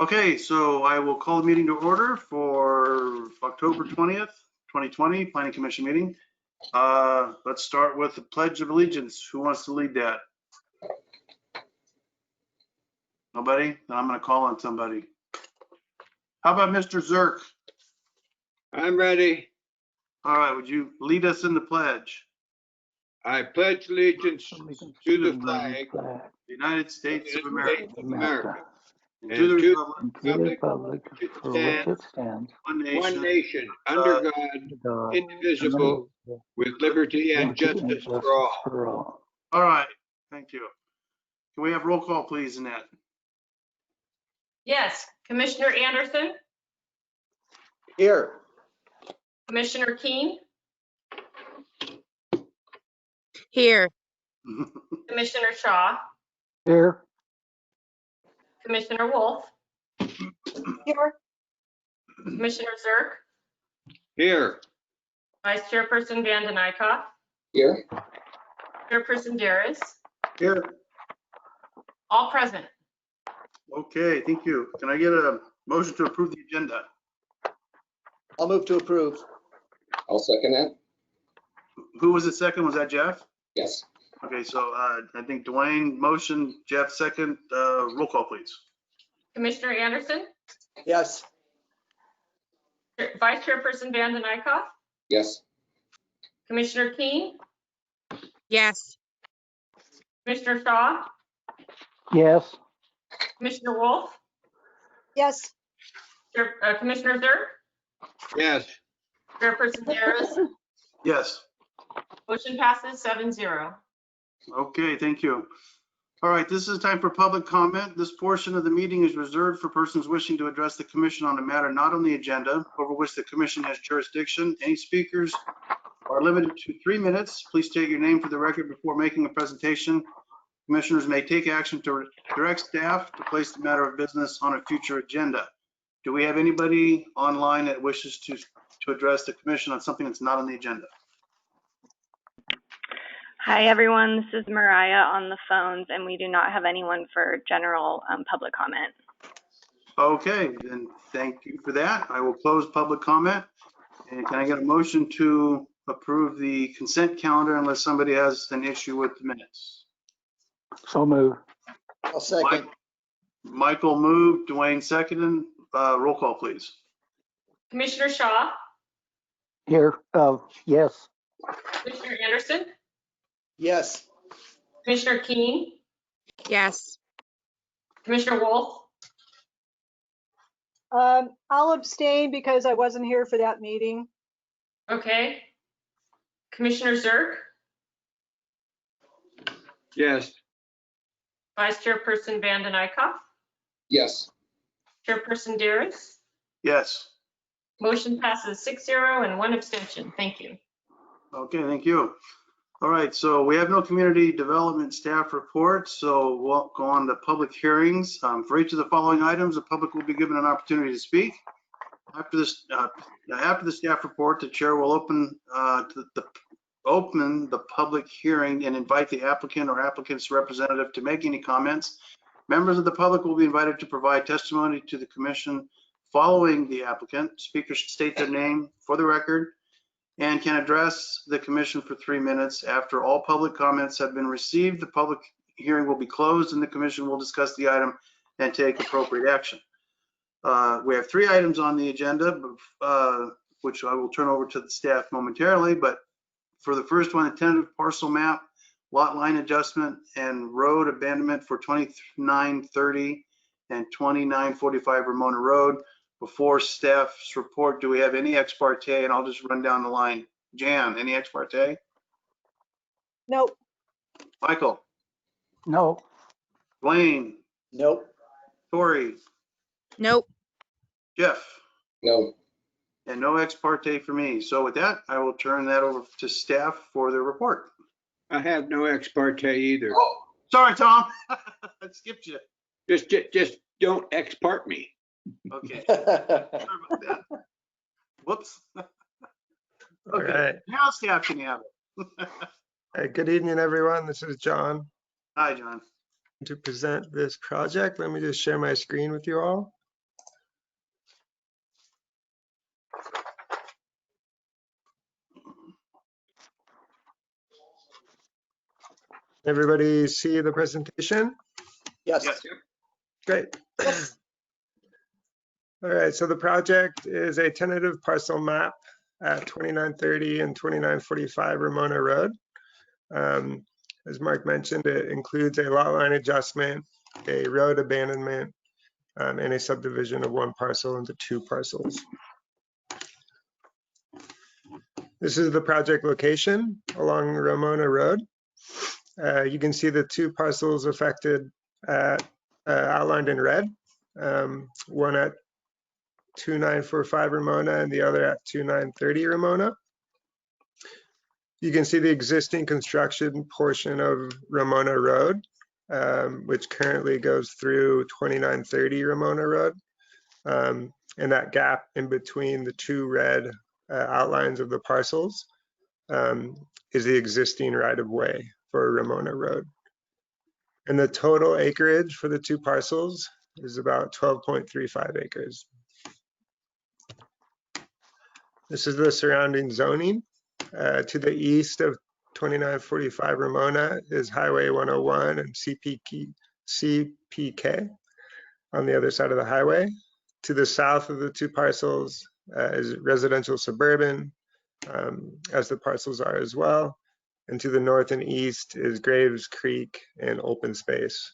Okay, so I will call the meeting to order for October 20th, 2020 Planning Commission meeting. Let's start with the Pledge of Allegiance. Who wants to lead that? Nobody? Then I'm going to call on somebody. How about Mr. Zirk? I'm ready. All right, would you lead us in the pledge? I pledge allegiance to the flag of The United States the of United America States of America and and to the to republic the the republic republic which for which stands it stands, one one nation. nation under God, God, indivisible, with liberty and liberty and justice for justice all. for all. All right, thank you. Can we have roll call, please, Annette? Yes, Commissioner Anderson, Here. Commissioner Keen, Here. Commissioner Shaw, Here, Commissioner Wolf, Here. Commissioner Zirk, Here, Vice Chairperson Vanden Eyck, Here. Chairperson Daris, Here. all present. Okay, thank you. Can I get a motion to approve the agenda? I'll move to approve. I'll second that. Who was the second? Was that Jeff? Yes. Okay, so I think Dwayne motion, Jeff second. Roll call, please. Commissioner Anderson, Yes. Vice Chairperson Vanden Eyck, Yes. Commissioner Keen, Yes. Commissioner Shaw, yes, Commissioner Wolf, Yes. Commissioner Zirk, yes, Chairperson Daris, Yes. motion passes 7-0. Okay, thank you. All right, this is time for public comment. This portion of the meeting is reserved for persons wishing to address the commission on a matter not on the agenda over which the commission has jurisdiction. Any speakers are limited to 3 minutes. Please state your name for the record before making a presentation. Commissioners may take action to direct staff to place the matter of business on a future agenda. Do we have anybody online that wishes to address the commission on something that's not on the agenda? Hi, everyone. This is Mariah on the phones, and we do not have anyone for general public comment. Okay, then thank you for that. I will close public comment. And can I get a motion to approve the consent calendar unless somebody has an issue with the minutes? so move. I'll second. Michael moved, Dwayne seconded. Roll call, please. Commissioner Shaw, Here, yes, Commissioner Anderson, Yes. Commissioner Keen, Yes. Commissioner Wolf, I'll abstain because I wasn't here for that meeting. okay. Commissioner Zirk, yes, Vice Chairperson Vanden Eyck, Yes. Chairperson Daris, Yes. motion passes 6-0 and 1 abstention. Thank you. Okay, thank you. All right, so we have no community development staff report, so we'll go on to public hearings. For each of the following items, the public will be given an opportunity to speak. After the staff report, the chair will open the public hearing and invite the applicant or applicant's representative to make any comments. Members of the public will be invited to provide testimony to the commission following the applicant. Speakers should state their name for the record and can address the commission for 3 minutes. After all public comments have been received, the public hearing will be closed and the commission will discuss the item and take appropriate action. We have 3 items on the agenda, which I will turn over to the staff momentarily, but for the first one, a tentative parcel map, lot line adjustment, and road abandonment for 2930 and 2945 Ramona Road. Before staff's report, do we have any ex parte? And I'll just run down the line. Jan, any ex parte? Nope. Michael, no, Dwayne, Nope. Tori, Nope. Jeff, No. and no ex parte for me. So with that, I will turn that over to staff for their report. I have no ex parte either. Oh, sorry, Tom. I skipped you. Just don't ex parte me. Okay. Sorry about that. Whoops. All Okay, right. now staff can have it. Hey, good evening, everyone. This is John Hi, John. to present this project. Let me just share my screen with you all. Everybody see the presentation? Yes. Great. All right, so the project is a tentative parcel map at 2930 and 2945 Ramona Road. As Mark mentioned, it includes a lot line adjustment, a road abandonment, and a subdivision of one parcel into two parcels. This is the project location along Ramona Road. You can see the two parcels affected outlined in red, one at 2945 Ramona and the other at 2930 Ramona. You can see the existing construction portion of Ramona Road, which currently goes through 2930 Ramona Road. And that gap in between the two red outlines of the parcels is the existing right-of-way for Ramona Road. And the total acreage for the two parcels is about 12.35 acres. This is the surrounding zoning. To the east of 2945 Ramona is Highway 101 and CPK on the other side of the highway. To the south of the two parcels is residential suburban, as the parcels are as well. And to the north and east is Graves Creek and open space.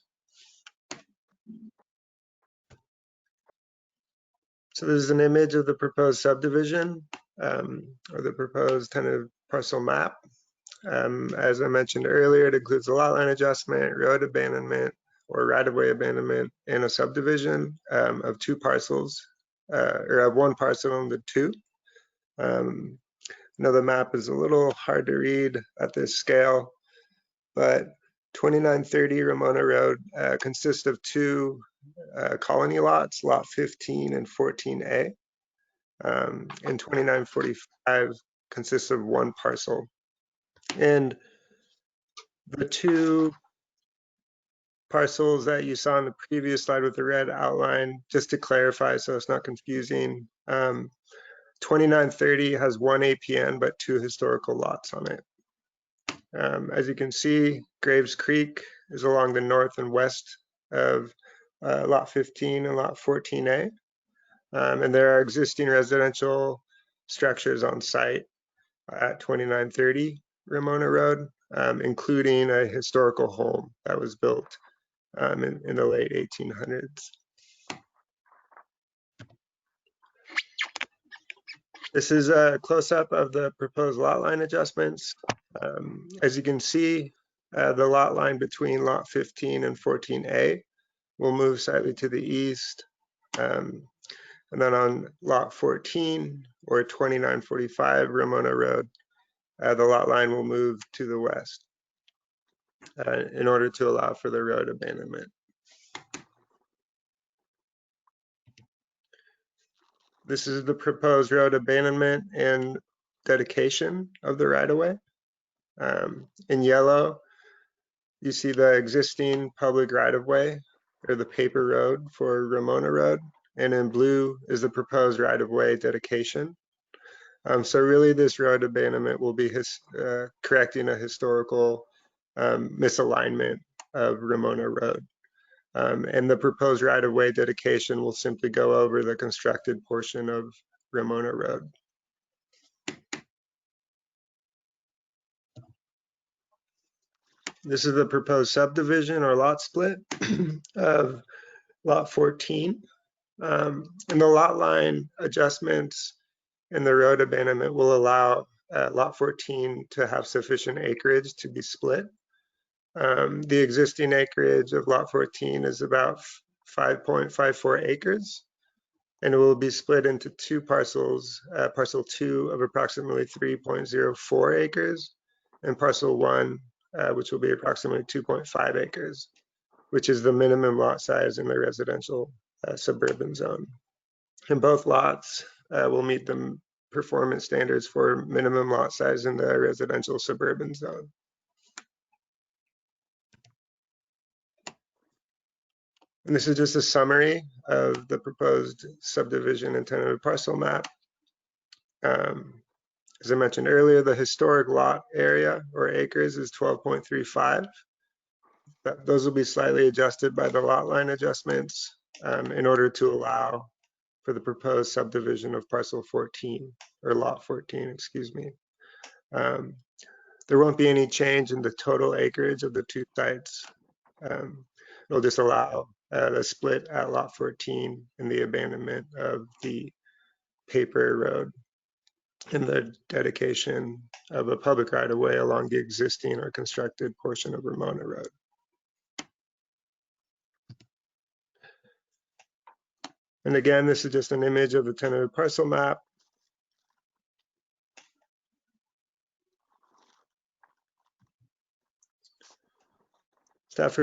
So this is an image of the proposed subdivision, or the proposed tentative parcel map. As I mentioned earlier, it includes a lot line adjustment, road abandonment, or right-of-way abandonment, and a subdivision of two parcels, or of one parcel into two. I know the map is a little hard to read at this scale, but 2930 Ramona Road consists of two colony lots, lot 15 and 14A. And 2945 consists of one parcel. And the two parcels that you saw on the previous slide with the red outline, just to clarify so it's not confusing, 2930 has one APN but two historical lots on it. As you can see, Graves Creek is along the north and west of lot 15 and lot 14A. And there are existing residential structures on site at 2930 Ramona Road, including a historical home that was built in the late 1800s. This is a close-up of the proposed lot line adjustments. As you can see, the lot line between lot 15 and 14A will move slightly to the east. And then on lot 14 or 2945 Ramona Road, the lot line will move to the west in order to allow for the road abandonment. This is the proposed road abandonment and dedication of the right-of-way. In yellow, you see the existing public right-of-way, or the paper road for Ramona Road, and in blue is the proposed right-of-way dedication. So really this road abandonment will be correcting a historical misalignment of Ramona Road. And the proposed right-of-way dedication will simply go over the constructed portion of Ramona Road. This is the proposed subdivision or lot split of lot 14. And the lot line adjustments and the road abandonment will allow lot 14 to have sufficient acreage to be split. The existing acreage of lot 14 is about 5.54 acres, and it will be split into two parcels, parcel 2 of approximately 3.04 acres, and parcel 1, which will be approximately 2.5 acres, which is the minimum lot size in the residential suburban zone. And both lots will meet the performance standards for minimum lot size in the residential suburban zone. And this is just a summary of the proposed subdivision and tentative parcel map. As I mentioned earlier, the historic lot area or acres is 12.35. those will be slightly adjusted by the lot line adjustments in order to allow for the proposed subdivision of parcel 14 or lot 14, excuse me. There won't be any change in the total acreage of the two sites. It'll just allow a split at lot 14 and the abandonment of the paper road and the dedication of a public right of way along the existing or constructed portion of Ramona Road. And again, this is just an image of the tentative parcel map. Staff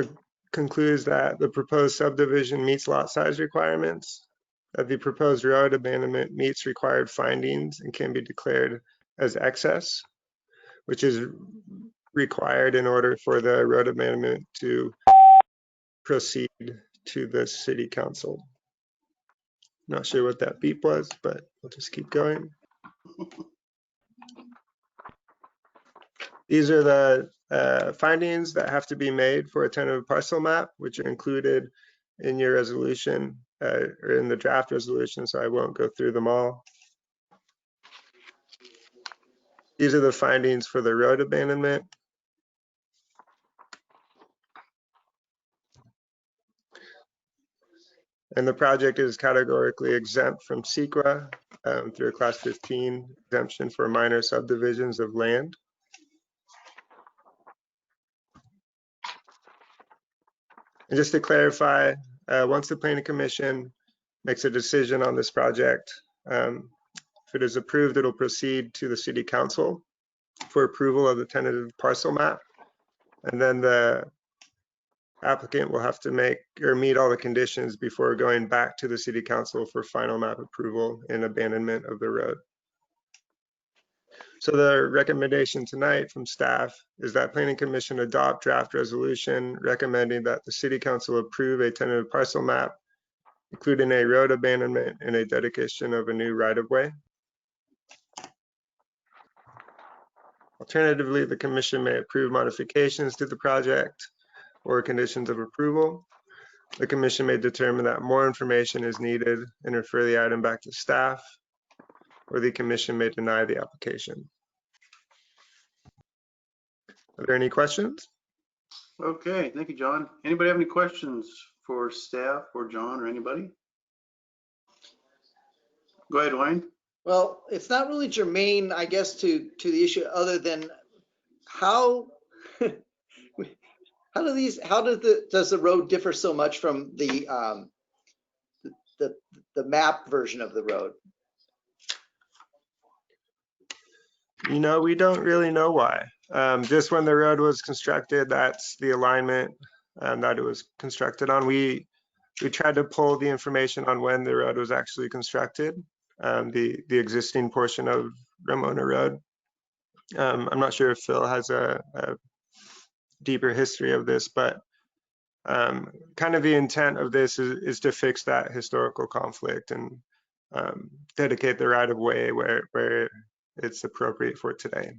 concludes that the proposed subdivision meets lot size requirements, that the proposed road abandonment meets required findings and can be declared as excess, which is required in order for the road abandonment to proceed to the city council. Not sure what that beep was, but we'll just keep going. These are the findings that have to be made for a tentative parcel map, which are included in your resolution or in the draft resolution, so I won't go through them all. These are the findings for the road abandonment. And the project is categorically exempt from SEQA through a class 15 exemption for minor subdivisions of land. And just to clarify, once the Planning Commission makes a decision on this project, if it is approved, it'll proceed to the City Council for approval of the tentative parcel map. And then the applicant will have to make or meet all the conditions before going back to the City Council for final map approval and abandonment of the road. So the recommendation tonight from staff is that Planning Commission adopt draft resolution recommending that the City Council approve a tentative parcel map, including a road abandonment and a dedication of a new right-of-way. Alternatively, the Commission may approve modifications to the project or conditions of approval. The Commission may determine that more information is needed and refer the item back to staff, or the Commission may deny the application. Are there any questions? Okay, thank you, John. Anybody have any questions for staff or John or anybody? Go ahead, Wayne. Well, it's not really germane, I guess, to the issue other than how does the road differ so much from the map version of the road? You know, we don't really know why. Just when the road was constructed, that's the alignment that it was constructed on. We tried to pull the information on when the road was actually constructed, the existing portion of Ramona Road. I'm not sure if Phil has a deeper history of this, but kind of the intent of this is to fix that historical conflict and dedicate the right of way where it's appropriate for today.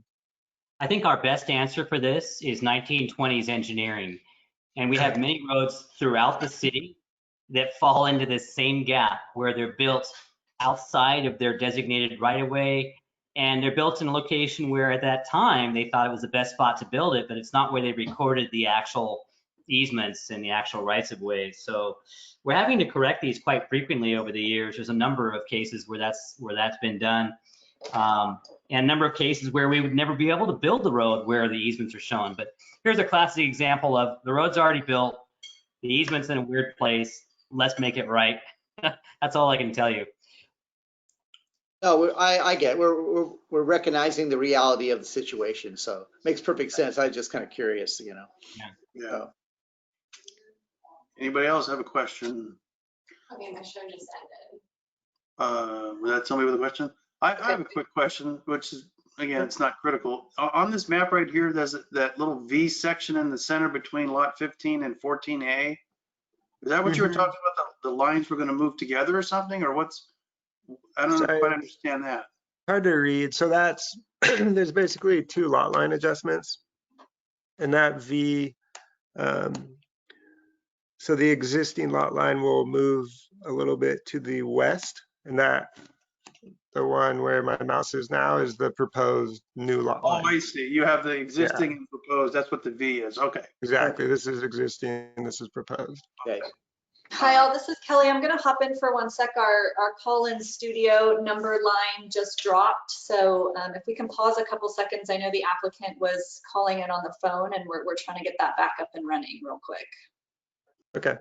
I think our best answer for this is 1920s engineering. And we have many roads throughout the city that fall into this same gap where they're built outside of their designated right-of-way, and they're built in a location where at that time they thought it was the best spot to build it, but it's not where they recorded the actual easements and the actual rights-of-way. So we're having to correct these quite frequently over the years. There's a number of cases where that's been done. And a number of cases where we would never be able to build the road where the easements are shown. But here's a classic example of the road's already built, the easement's in a weird place, let's make it right. That's all I can tell you. No, I get it. We're recognizing the reality of the situation, so makes perfect sense. I was just kind of curious, you know. Yeah. Anybody else have a question? Okay, my show just ended. Was that somebody with a question? I have a quick question, which is, again, it's not critical. On this map right here, there's that little V section in the center between lot 15 and 14A. Is that what you were talking about? The lines were going to move together or something, or what's? I don't quite understand that. Hard to read. So that's there's basically two lot line adjustments, and that V So the existing lot line will move a little bit to the west, and that, the one where my mouse is now, is the proposed new lot Oh, line. I see. You have the existing and proposed. That's what the V is. Okay. Exactly. This is existing, this is proposed. Okay. Hi all, this is Kelly. I'm gonna hop in for 1 sec. Our call-in studio number line just dropped. So if we can pause a couple seconds, I know the applicant was calling in on the phone and we're trying to get that back up and running real quick. Okay.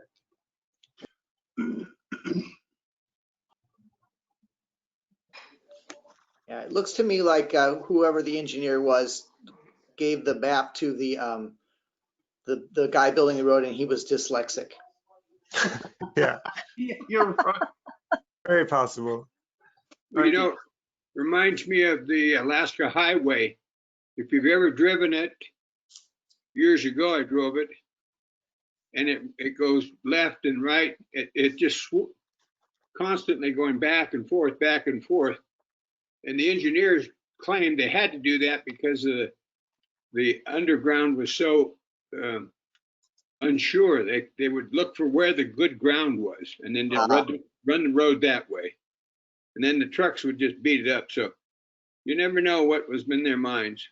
Yeah, it looks to me like whoever the engineer was gave the map to the guy building the road and he was dyslexic. Yeah, You're right. very possible. You know, reminds me of the Alaska Highway. If you've ever driven it, years ago I drove it, and it goes left and right. It just constantly going back and forth, back and forth. And the engineers claimed they had to do that because the underground was so unsure. They would look for where the good ground was, and then they'd run the road that way. And then the trucks would just beat it up. So you never know what was in their minds.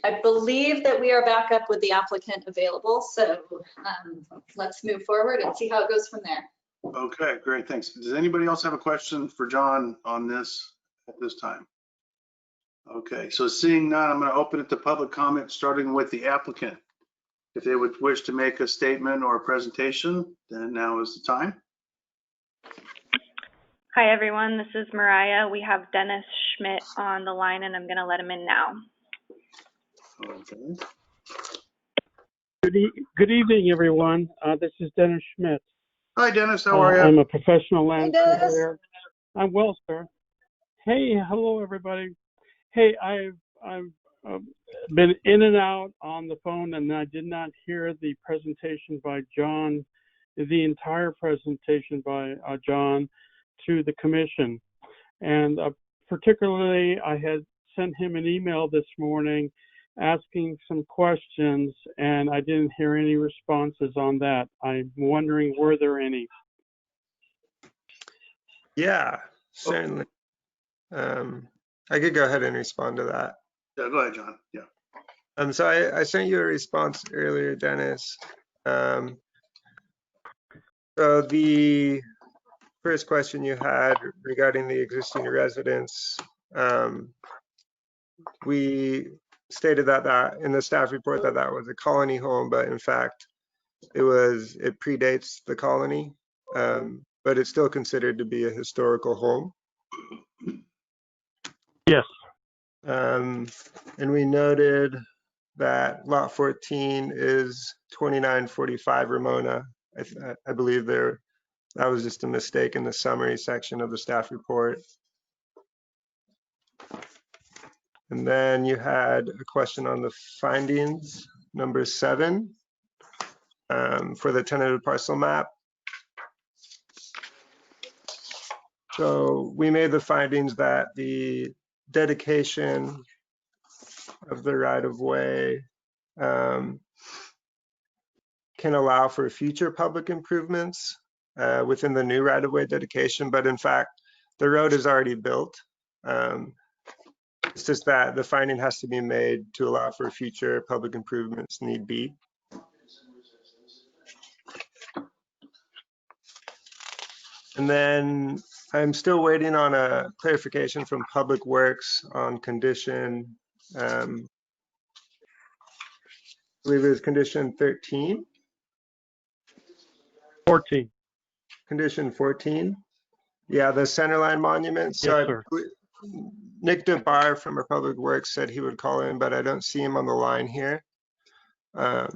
I believe that we are back up with the applicant available. So let's move forward and see how it goes from there. Okay, great, thanks. Does anybody else have a question for John on this at this time? Okay, so seeing none, I'm going to open it to public comment, starting with the applicant. If they would wish to make a statement or a presentation, then now is the time. Hi, everyone. This is Mariah. We have Dennis Schmidt on the line, and I'm going to let him in now. Okay. Good evening, everyone. This is Dennis Schmidt. Hi, Dennis, how are you? I'm a professional land Dennis. surveyor. I'm well, sir. Hey, hello, everybody. Hey, I've been in and out on the phone, and I did not hear the presentation by John, the entire presentation by John to the commission. And particularly, I had sent him an email this morning asking some questions, and I didn't hear any responses on that. I'm wondering, were there any? Yeah, certainly. I could go ahead and respond to that. Yeah, go ahead, John. Yeah. So I sent you a response earlier, Dennis. So the first question you had regarding the existing residence, we stated that in the staff report that was a colony home, but in fact, it predates the colony, but it's still considered to be a historical home. Yes. And we noted that lot 14 is 2945 Ramona. I believe that was just a mistake in the summary section of the staff report. And then you had a question on the findings, number 7, for the tentative parcel map. So we made the findings that the dedication of the right-of-way can allow for future public improvements within the new right-of-way dedication, but in fact, the road is already built. It's just that the finding has to be made to allow for future public improvements need be. And then I'm still waiting on a clarification from Public Works on condition, I believe it was condition 13. 14. Condition 14. Yeah, the centerline monument. So Yes, sir. Nick DeBar from Republic Works said he would call in, but I don't see him on the line here. So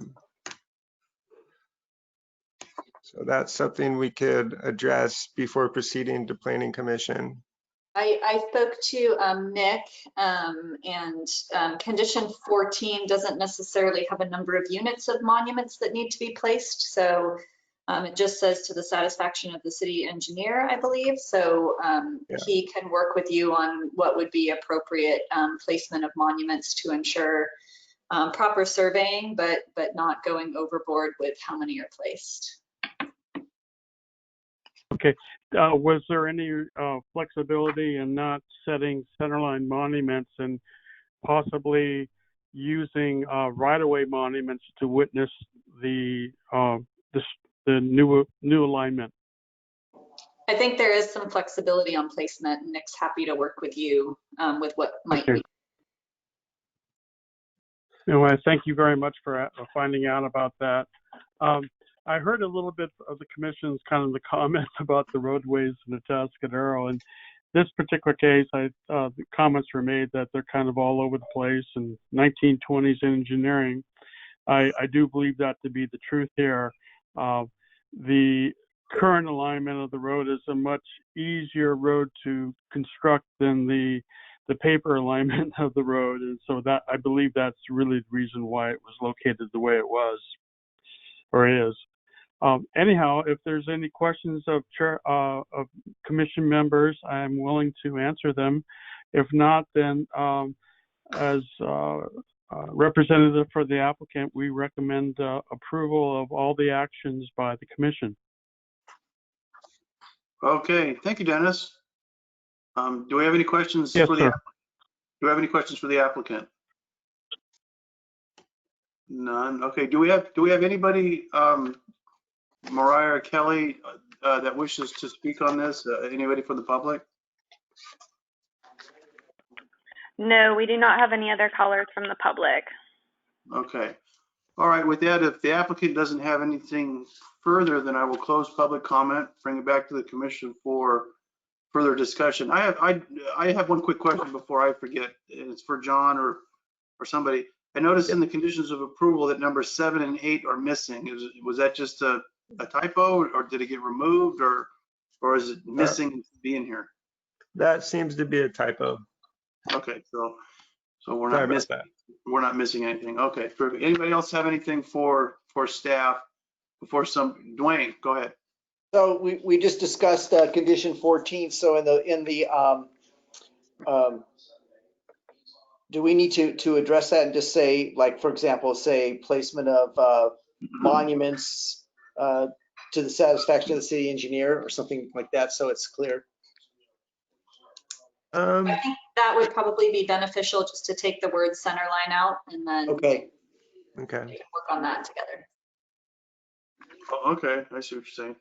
that's something we could address before proceeding to Planning Commission. I spoke to Nick, and condition 14 doesn't necessarily have a number of units of monuments that need to be placed. So It just says to the satisfaction of the city engineer, I believe. So he can work with you on what would be appropriate placement of monuments to ensure proper surveying, but not going overboard with how many are placed. Okay. Was there any flexibility in not setting centerline monuments and possibly using right-of-way monuments to witness the new alignment? I think there is some flexibility on placement, and Nick's happy to work with you with what might be. Anyway, thank you very much for finding out about that. I heard a little bit of the commission's kind of the comments about the roadways in the Atascadero. In this particular case, the comments were made that they're kind of all over the place and 1920s engineering. I do believe that to be the truth here. The current alignment of the road is a much easier road to construct than the paper alignment of the road. And so that, I believe that's really the reason why it was located the way it was, or is. Anyhow, if there's any questions of commission members, I'm willing to answer them. If not, then as representative for the applicant, we recommend approval of all the actions by the commission. Okay, thank you, Dennis. Do we have any questions Yes, for sir. do we have any questions for the applicant? None. Okay, do we have anybody, Mariah or Kelly, that wishes to speak on this? Anybody from the public? No, we do not have any other callers from the public. Okay. All right, with that, if the applicant doesn't have anything further, then I will close public comment, bring it back to the commission for further discussion. I have one quick question before I forget. It's for John or somebody. I noticed in the conditions of approval that numbers 7 and 8 are missing. Was that just a typo, or did it get removed, or is it missing being here? That seems to be a typo. Okay, so we're Sorry not about missing. that. We're not missing anything. Okay, perfect. Anybody else have anything for staff before Dwayne, go ahead. So we just discussed condition 14. So in the do we need to address that and just say, like, for example, say placement of monuments to the satisfaction of the city engineer or something like that, so it's clear? I think that would probably be beneficial, just to take the word center line out, and then Okay. we can work on that together. Oh, okay, I see what you're saying.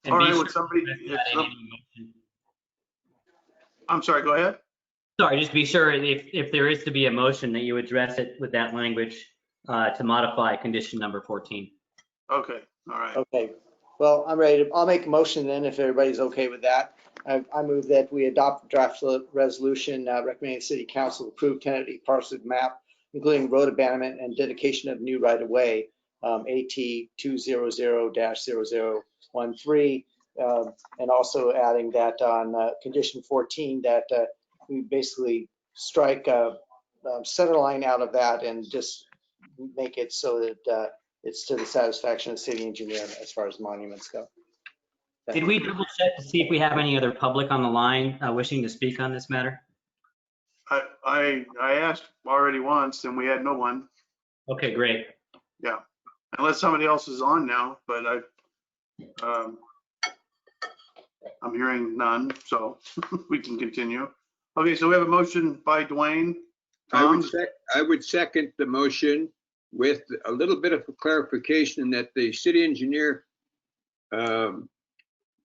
And All be right, sure would somebody, to address that in any motion. I'm sorry, go ahead. Sorry, just be sure if there is to be a motion that you address it with that language to modify condition number 14. Okay, all right. Okay. Well, I'm ready to, I'll make a motion then if everybody's okay with that. I move that we adopt the draft resolution recommending the city council approve tentative parcel map, including road abandonment and dedication of new right of way, AT 200-0013, and also adding that on condition 14 that we basically strike center line out of that and just make it so that it's to the satisfaction of the city engineer as far as monuments go. Did we double check to see if we have any other public on the line wishing to speak on this matter? I asked already once and we had no one. Okay, great. Yeah, unless somebody else is on now, but I'm hearing none, so we can continue. Okay, so we have a motion by Dwayne. I would second the motion with a little bit of a clarification that the city engineer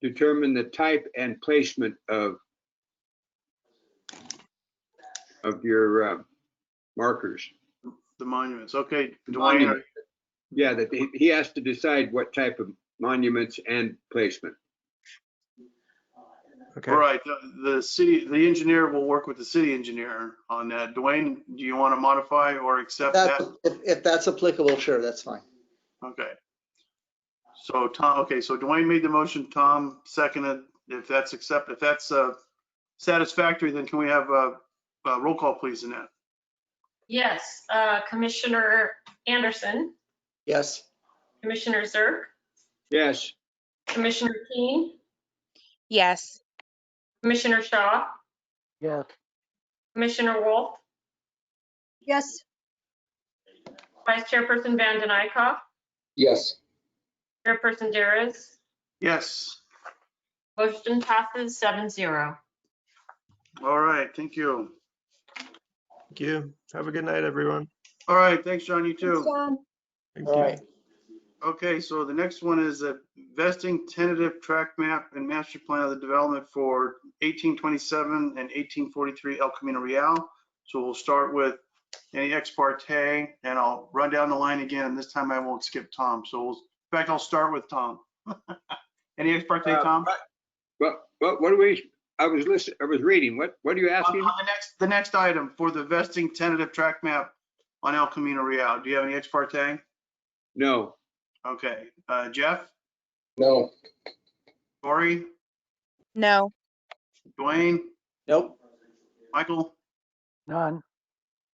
determine the type and placement of your markers. The monuments. Okay, Dwayne. Yeah, that he has to decide what type of monuments and placement. Okay. All right, the engineer will work with the city engineer on that. Dwayne, do you want to modify or accept that? If that's applicable, sure, that's fine. Okay. So Tom, okay, so Dwayne made the motion, Tom seconded. If that's satisfactory, then can we have a roll call, please, Annette? Yes, Commissioner Anderson, Yes. Commissioner Zerk, Yes. Commissioner Keen, Yes. Commissioner Shaw, Yes. Commissioner Wolf, Yes. Vice Chairperson Vanden Eyck, Yes. Chairperson Daris. Yes. Motion passes 7-0. All right, thank you. Thank you. Have a good night, everyone. All right, thanks, John, you Thanks, too. John. Thank All you. right. Okay, so the next one is a vesting tentative track map and master plan of the development for 1827 and 1843 El Camino Real. So we'll start with any ex parte, and I'll run down the line again, and this time I won't skip Tom. So in fact, I'll start with Tom. Any ex parte, Tom? What do we, I was listening, I was reading. What are you asking? On the next item for the vesting tentative track map on El Camino Real. Do you have any ex parte? No. Okay, Jeff, No. Corey, No. Dwayne, Nope. Michael, None.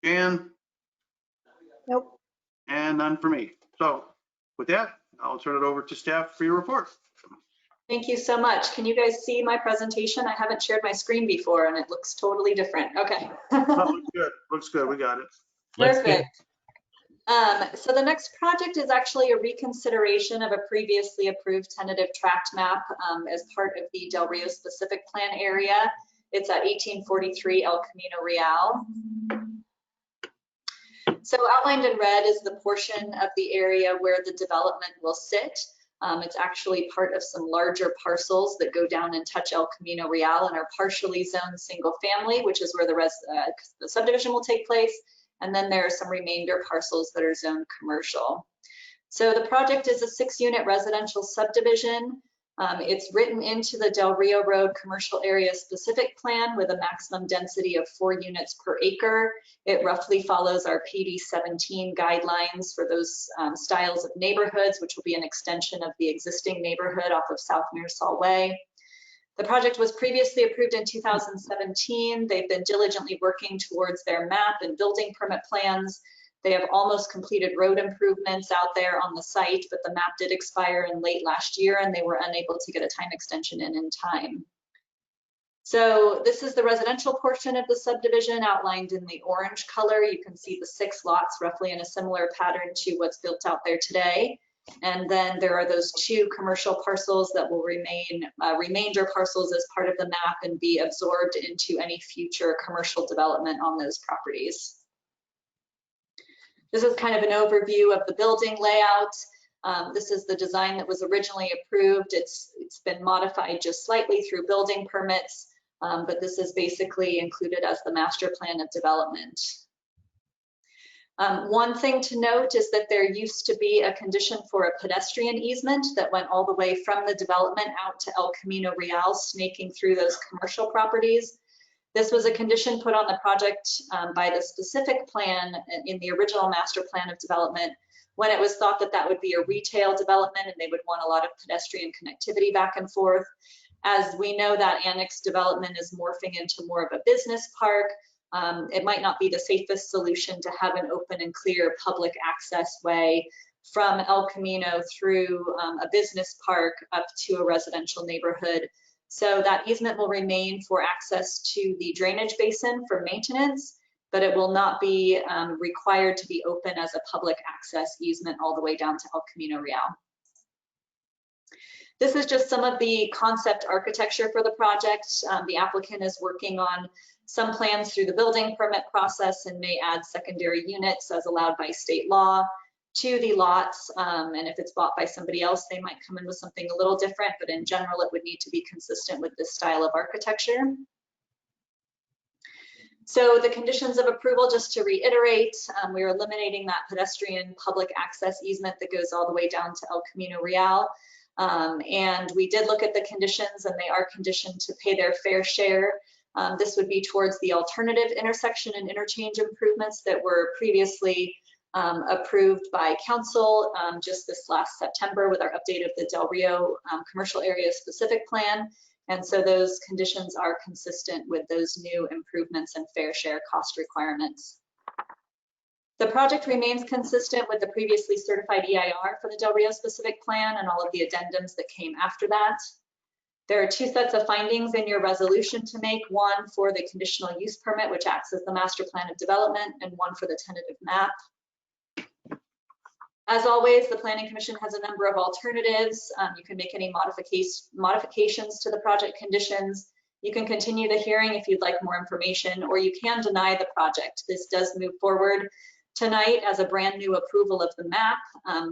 Jan, Nope. and none for me. So with that, I'll turn it over to staff for your report. Thank you so much. Can you guys see my presentation? I haven't shared my screen before and it looks totally different. Okay. Oh, looks good. Looks good. We got it. Perfect. So the next project is actually a reconsideration of a previously approved tentative tract map as part of the Del Rio specific plan area. It's at 1843 El Camino Real. So outlined in red is the portion of the area where the development will sit. It's actually part of some larger parcels that go down and touch El Camino Real and are partially zoned single family, which is where the subdivision will take place. And then there are some remainder parcels that are zoned commercial. So the project is a 6-unit residential subdivision. It's written into the Del Rio Road Commercial Area Specific Plan with a maximum density of 4 units per acre. It roughly follows our PD 17 guidelines for those styles of neighborhoods, which will be an extension of the existing neighborhood off of South Mearsall Way. The project was previously approved in 2017. They've been diligently working towards their map and building permit plans. They have almost completed road improvements out there on the site, but the map did expire in late last year and they were unable to get a time extension in time. So this is the residential portion of the subdivision outlined in the orange color. You can see the 6 lots roughly in a similar pattern to what's built out there today. And then there are those 2 commercial parcels that will remain remainder parcels as part of the map and be absorbed into any future commercial development on those properties. This is kind of an overview of the building layout. This is the design that was originally approved. It's been modified just slightly through building permits, but this is basically included as the master plan of development. One thing to note is that there used to be a condition for a pedestrian easement that went all the way from the development out to El Camino Real, snaking through those commercial properties. This was a condition put on the project by the specific plan in the original master plan of development when it was thought that that would be a retail development and they would want a lot of pedestrian connectivity back and forth. As we know, that annex development is morphing into more of a business park. It might not be the safest solution to have an open and clear public access way from El Camino through a business park up to a residential neighborhood. So that easement will remain for access to the drainage basin for maintenance, but it will not be required to be open as a public access easement all the way down to El Camino Real. This is just some of the concept architecture for the project. The applicant is working on some plans through the building permit process and may add secondary units as allowed by state law to the lots. And if it's bought by somebody else, they might come in with something a little different, but in general, it would need to be consistent with this style of architecture. So the conditions of approval, just to reiterate, we are eliminating that pedestrian public access easement that goes all the way down to El Camino Real. And we did look at the conditions and they are conditioned to pay their fair share. This would be towards the alternative intersection and interchange improvements that were previously approved by council just this last September with our update of the Del Rio commercial area specific plan. And so those conditions are consistent with those new improvements and fair share cost requirements. The project remains consistent with the previously certified EIR for the Del Rio specific plan and all of the addendums that came after that. There are 2 sets of findings in your resolution to make, one for the conditional use permit, which acts as the master plan of development, and one for the tentative map. As always, the Planning Commission has a number of alternatives. You can make any modifications to the project conditions. You can continue the hearing if you'd like more information, or you can deny the project. This does move forward tonight as a brand new approval of the map.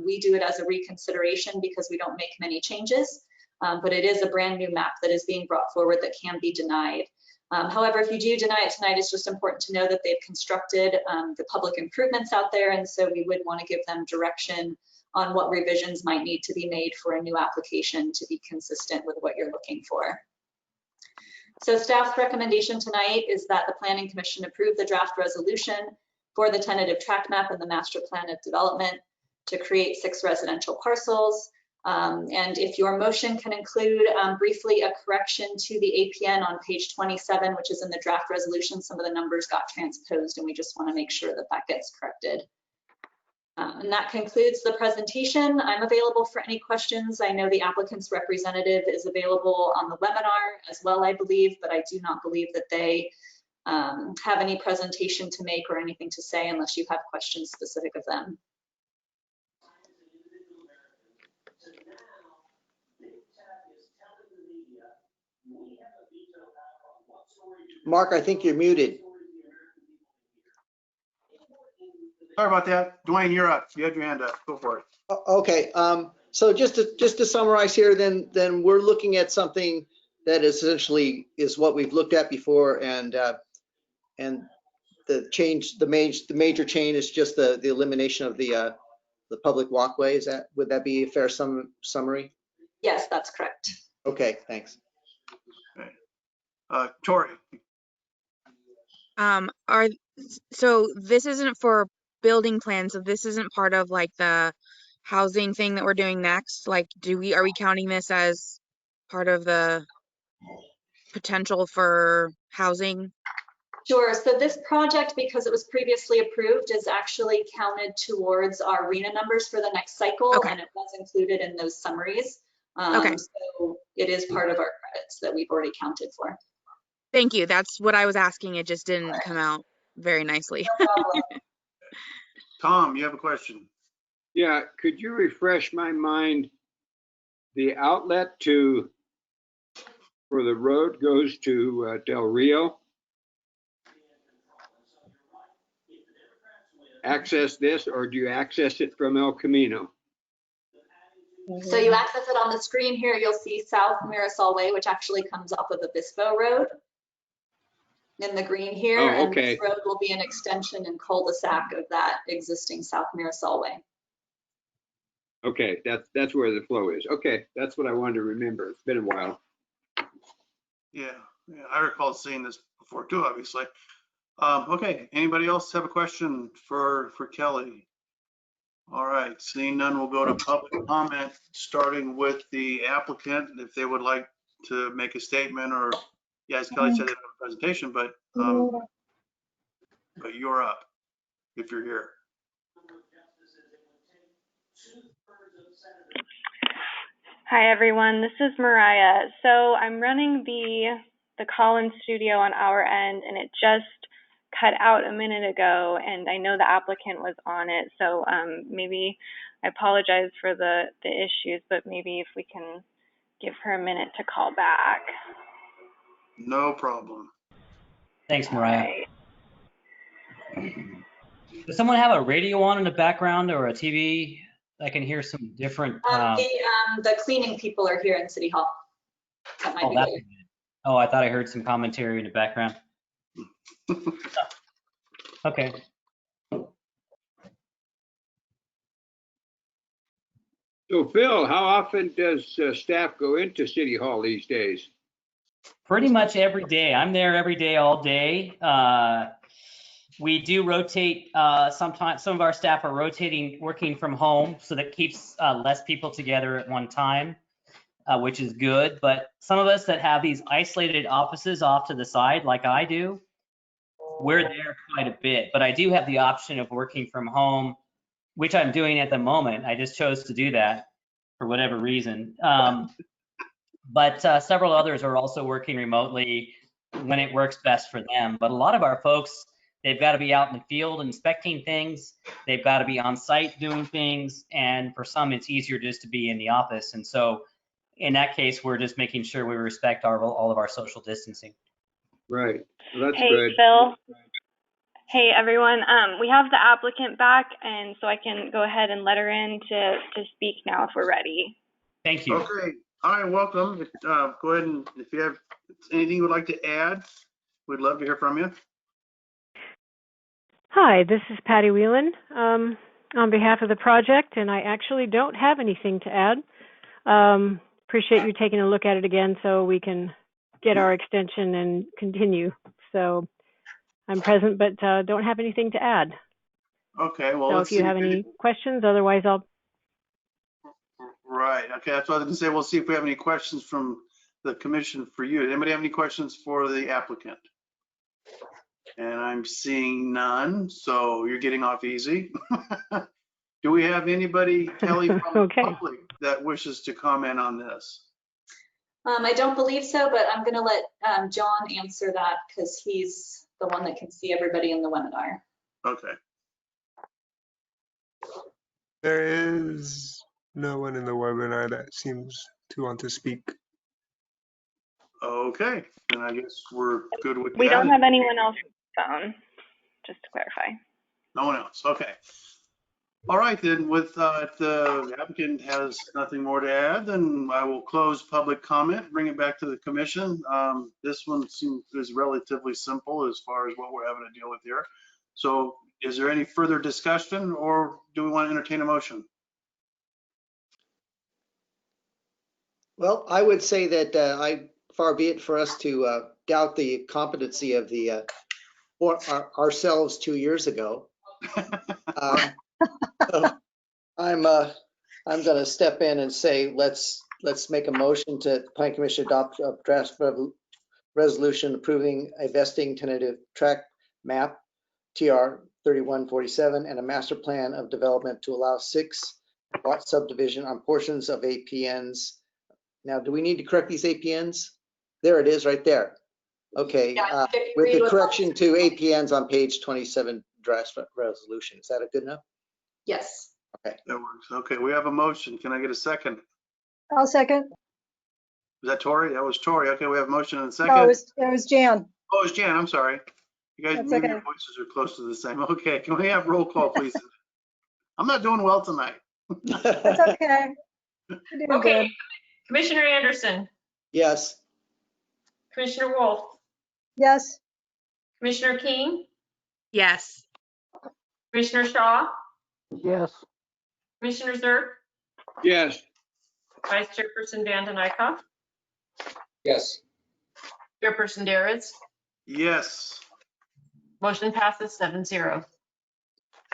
We do it as a reconsideration because we don't make many changes, but it is a brand new map that is being brought forward that can be denied. However, if you do deny it tonight, it's just important to know that they've constructed the public improvements out there, and so we would want to give them direction on what revisions might need to be made for a new application to be consistent with what you're looking for. So staff's recommendation tonight is that the Planning Commission approve the draft resolution for the tentative tract map and the master plan of development to create 6 residential parcels. And if your motion can include briefly a correction to the APN on page 27, which is in the draft resolution, some of the numbers got transposed and we just want to make sure that that gets corrected. And that concludes the presentation. I'm available for any questions. I know the applicant's representative is available on the webinar as well, I believe, but I do not believe that they have any presentation to make or anything to say unless you have questions specific of them. Mark, I think you're muted. Sorry about that. Dwayne, you're up. You had your hand up. Go for it. Okay, so just to summarize here, then we're looking at something that essentially is what we've looked at before, and the change, the major change is just the elimination of the public walkway. Would that be a fair summary? Yes, that's correct. Okay, thanks. Okay. Tori. So this isn't for building plans, so this isn't part of like the housing thing that we're doing next? Like, are we counting this as part of the potential for housing? Sure. So this project, because it was previously approved, is actually counted towards our RHNA numbers for the next cycle, Okay. and it was included in those summaries. Okay. So it is part of our credits that we've already counted for. Thank you. That's what I was asking. It just didn't come out very nicely. No problem. Tom, you have a question? Yeah, could you refresh my mind? The outlet for the road goes to Del Rio. Access this, or do you access it from El Camino? So you access it on the screen here. You'll see South Mirasol Way, which actually comes off of Obispo Road in the green here. Oh, And okay. this road will be an extension and cul-de-sac of that existing South Mirasol Way. Okay, that's where the flow is. Okay, that's what I wanted to remember. It's been a while. Yeah, I recall seeing this before too, obviously. Okay, anybody else have a question for Kelly? All right, seeing none, we'll go to public comment, starting with the applicant, if they would like to make a statement, or, yeah, as Kelly said, they don't have a presentation, but you're up if you're here. Hi everyone, this is Mariah. So I'm running the Collins studio on our end, and it just cut out a minute ago, and I know the applicant was on it, so maybe I apologize for the issues, but maybe if we can give her a minute to call back. No problem. Thanks, Mariah. Does someone have a radio on in the background or a TV? I can hear some different. The cleaning people are here in City Hall. That might be good. Oh, I thought I heard some commentary in the background. Okay. So Phil, how often does staff go into City Hall these days? Pretty much every day. I'm there every day, all day. We do rotate. Sometimes some of our staff are rotating, working from home, so that keeps less people together at one time, which is good. But some of us that have these isolated offices off to the side, like I do, we're there quite a bit, but I do have the option of working from home, which I'm doing at the moment. I just chose to do that for whatever reason. But several others are also working remotely when it works best for them. But a lot of our folks, they've got to be out in the field inspecting things. They've got to be on site doing things. And for some, it's easier just to be in the office. And so in that case, we're just making sure we respect all of our social distancing. Right. Well, that's Hey, good. Phil. Hey, everyone. We have the applicant back, and so I can go ahead and let her in to speak now if we're ready. Thank you. Okay. Hi, welcome. Go ahead and if you have anything you would like to add, we'd love to hear from you. Hi, this is Patty Whelan on behalf of the project, and I actually don't have anything to add. Appreciate you taking a look at it again so we can get our extension and continue. So I'm present, but don't have anything to add. Okay, well, So let's if you see. have any questions, otherwise I'll. Right, okay, that's what I was gonna say. We'll see if we have any questions from the commission for you. Anybody have any questions for the applicant? And I'm seeing none, so you're getting off easy. Do we have anybody, Kelly, from the Okay. public that wishes to comment on this? I don't believe so, but I'm gonna let John answer that because he's the one that can see everybody in the webinar. Okay, There is no one in the webinar that seems to want to speak. okay, then I guess we're good with that. We don't have anyone else on the phone, just to clarify. No one else, okay. All right, then with, if the applicant has nothing more to add, then I will close public comment, bring it back to the commission. This one seems is relatively simple as far as what we're having to deal with here. So is there any further discussion or do we want to entertain a motion? Well, I would say that far be it for us to doubt the competency of the ourselves 2 years ago. So I'm going to step in and say let's make a motion to Plan Commission adopt a draft resolution approving a vesting tentative track map TR 3147 and a master plan of development to allow 6 lot subdivision on portions of APNs. Now, do we need to correct these APNs? There it is right there. Okay, Yeah, with the correction to APNs on page 27 draft resolution. Is that a good enough? Yes. Okay. That works. Okay, we have a motion. Can I get a second? I'll second. Was that Tori? That was Tori. Okay, we have a motion and a No, it second. was Jan. Oh, it's Jan, I'm sorry. You guys, That's maybe okay. your voices are close to the same. Okay, can we have roll call, please? I'm not doing well tonight. That's okay. You're doing Okay, good. Commissioner Anderson, Yes. Commissioner Wolf, Yes. Commissioner King, Yes. Commissioner Shaw, Yes. Commissioner Zerk, Yes. Vice Chairperson Vanden Eyck, Yes. Chairperson Daritz. Yes. Motion passes 7-0.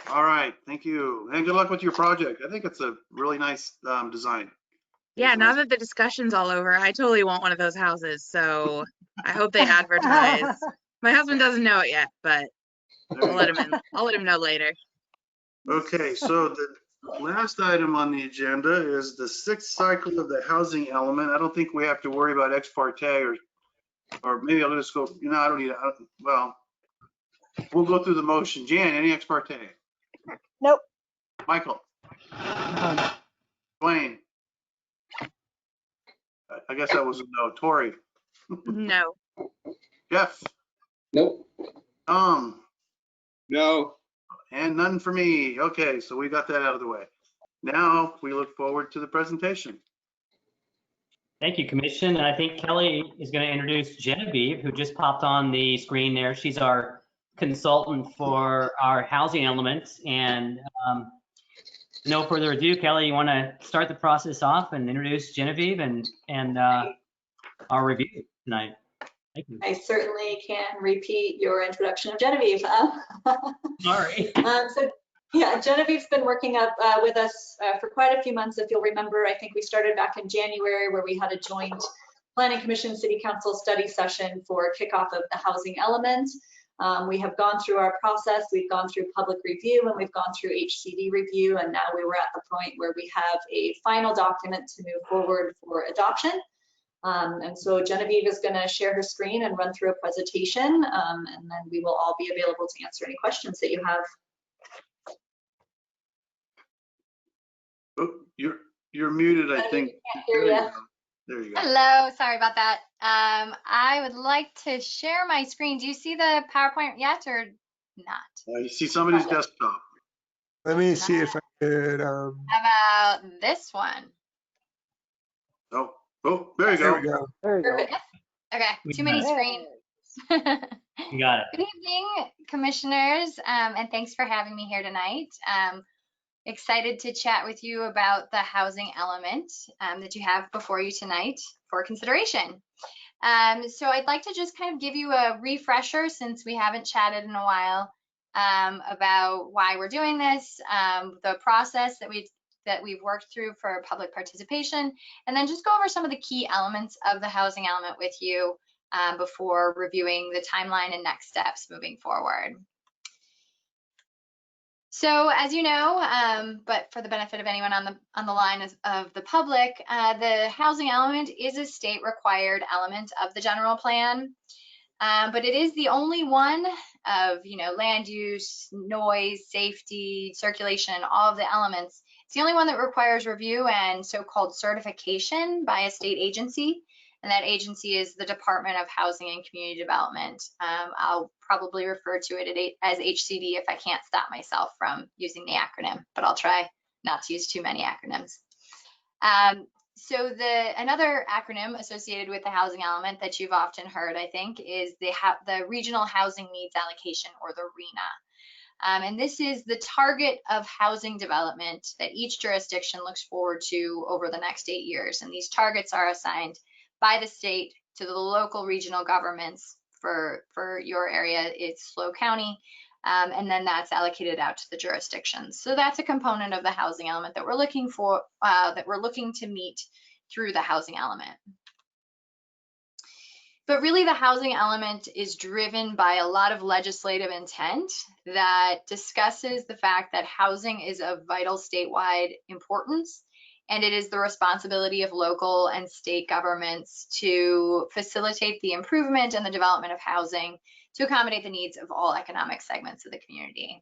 All right, thank you. And good luck with your project. I think it's a really nice design. Yeah, now that the discussion's all over, I totally want one of those houses. So I hope they advertise. My husband doesn't know it yet, but I'll let him in. I'll let him know later. Okay, so the last item on the agenda is the 6th cycle of the housing element. I don't think we have to worry about ex parte or maybe I'll just go, I don't need it. Well, we'll go through the motion. Jan, any ex parte? Nope. Michael? None. Dwayne? I guess that was a no. Tori? No. Jeff? Nope. No. And none for me. Okay, so we got that out of the way. Now we look forward to the presentation. Thank you, Commission. And I think Kelly is going to introduce Genevieve, who just popped on the screen there. She's our consultant for our housing elements. And no further ado, Kelly, you want to start the process off and introduce Genevieve and our review tonight. Thank you. I certainly can repeat your introduction of Genevieve. Sorry. So yeah, Genevieve's been working up with us for quite a few months. If you'll remember, I think we started back in January where we had a joint Planning Commission City Council study session for kickoff of the housing element. We have gone through our process, we've gone through public review, and we've gone through HCD review, and now we were at the point where we have a final document to move forward for adoption. And so Genevieve is going to share her screen and run through a presentation, and then we will all be available to answer any questions that you have. Oh, you're muted, I think. Can't hear you. There you go. Hello, sorry about that. I would like to share my screen. Do you see the PowerPoint yet or not? You see somebody's desktop. Let me see if I could. How about this one? Oh, there you There we go. go. There you go. Perfect. Okay, too many screens. You got it. Good evening, commissioners, and thanks for having me here tonight. Excited to chat with you about the housing element that you have before you tonight for consideration. So I'd like to just kind of give you a refresher, since we haven't chatted in a while, about why we're doing this, the process that we've worked through for public participation, and then just go over some of the key elements of the housing element with you before reviewing the timeline and next steps moving forward. So as you know, but for the benefit of anyone on the line of the public, the housing element is a state required element of the general plan, but it is the only one of, land use, noise, safety, circulation, all of the elements. It's the only one that requires review and so-called certification by a state agency. And that agency is the Department of Housing and Community Development. I'll probably refer to it as HCD if I can't stop myself from using the acronym, but I'll try not to use too many acronyms. So another acronym associated with the housing element that you've often heard, I think, is the Regional Housing Needs Allocation, or the RHNA. And this is the target of housing development that each jurisdiction looks forward to over the next 8 years. And these targets are assigned by the state to the local regional governments. For your area, it's SLO County, and then that's allocated out to the jurisdictions. So that's a component of the housing element that we're looking for, that we're looking to meet through the housing element. But really, the housing element is driven by a lot of legislative intent that discusses the fact that housing is of vital statewide importance, and it is the responsibility of local and state governments to facilitate the improvement and the development of housing to accommodate the needs of all economic segments of the community.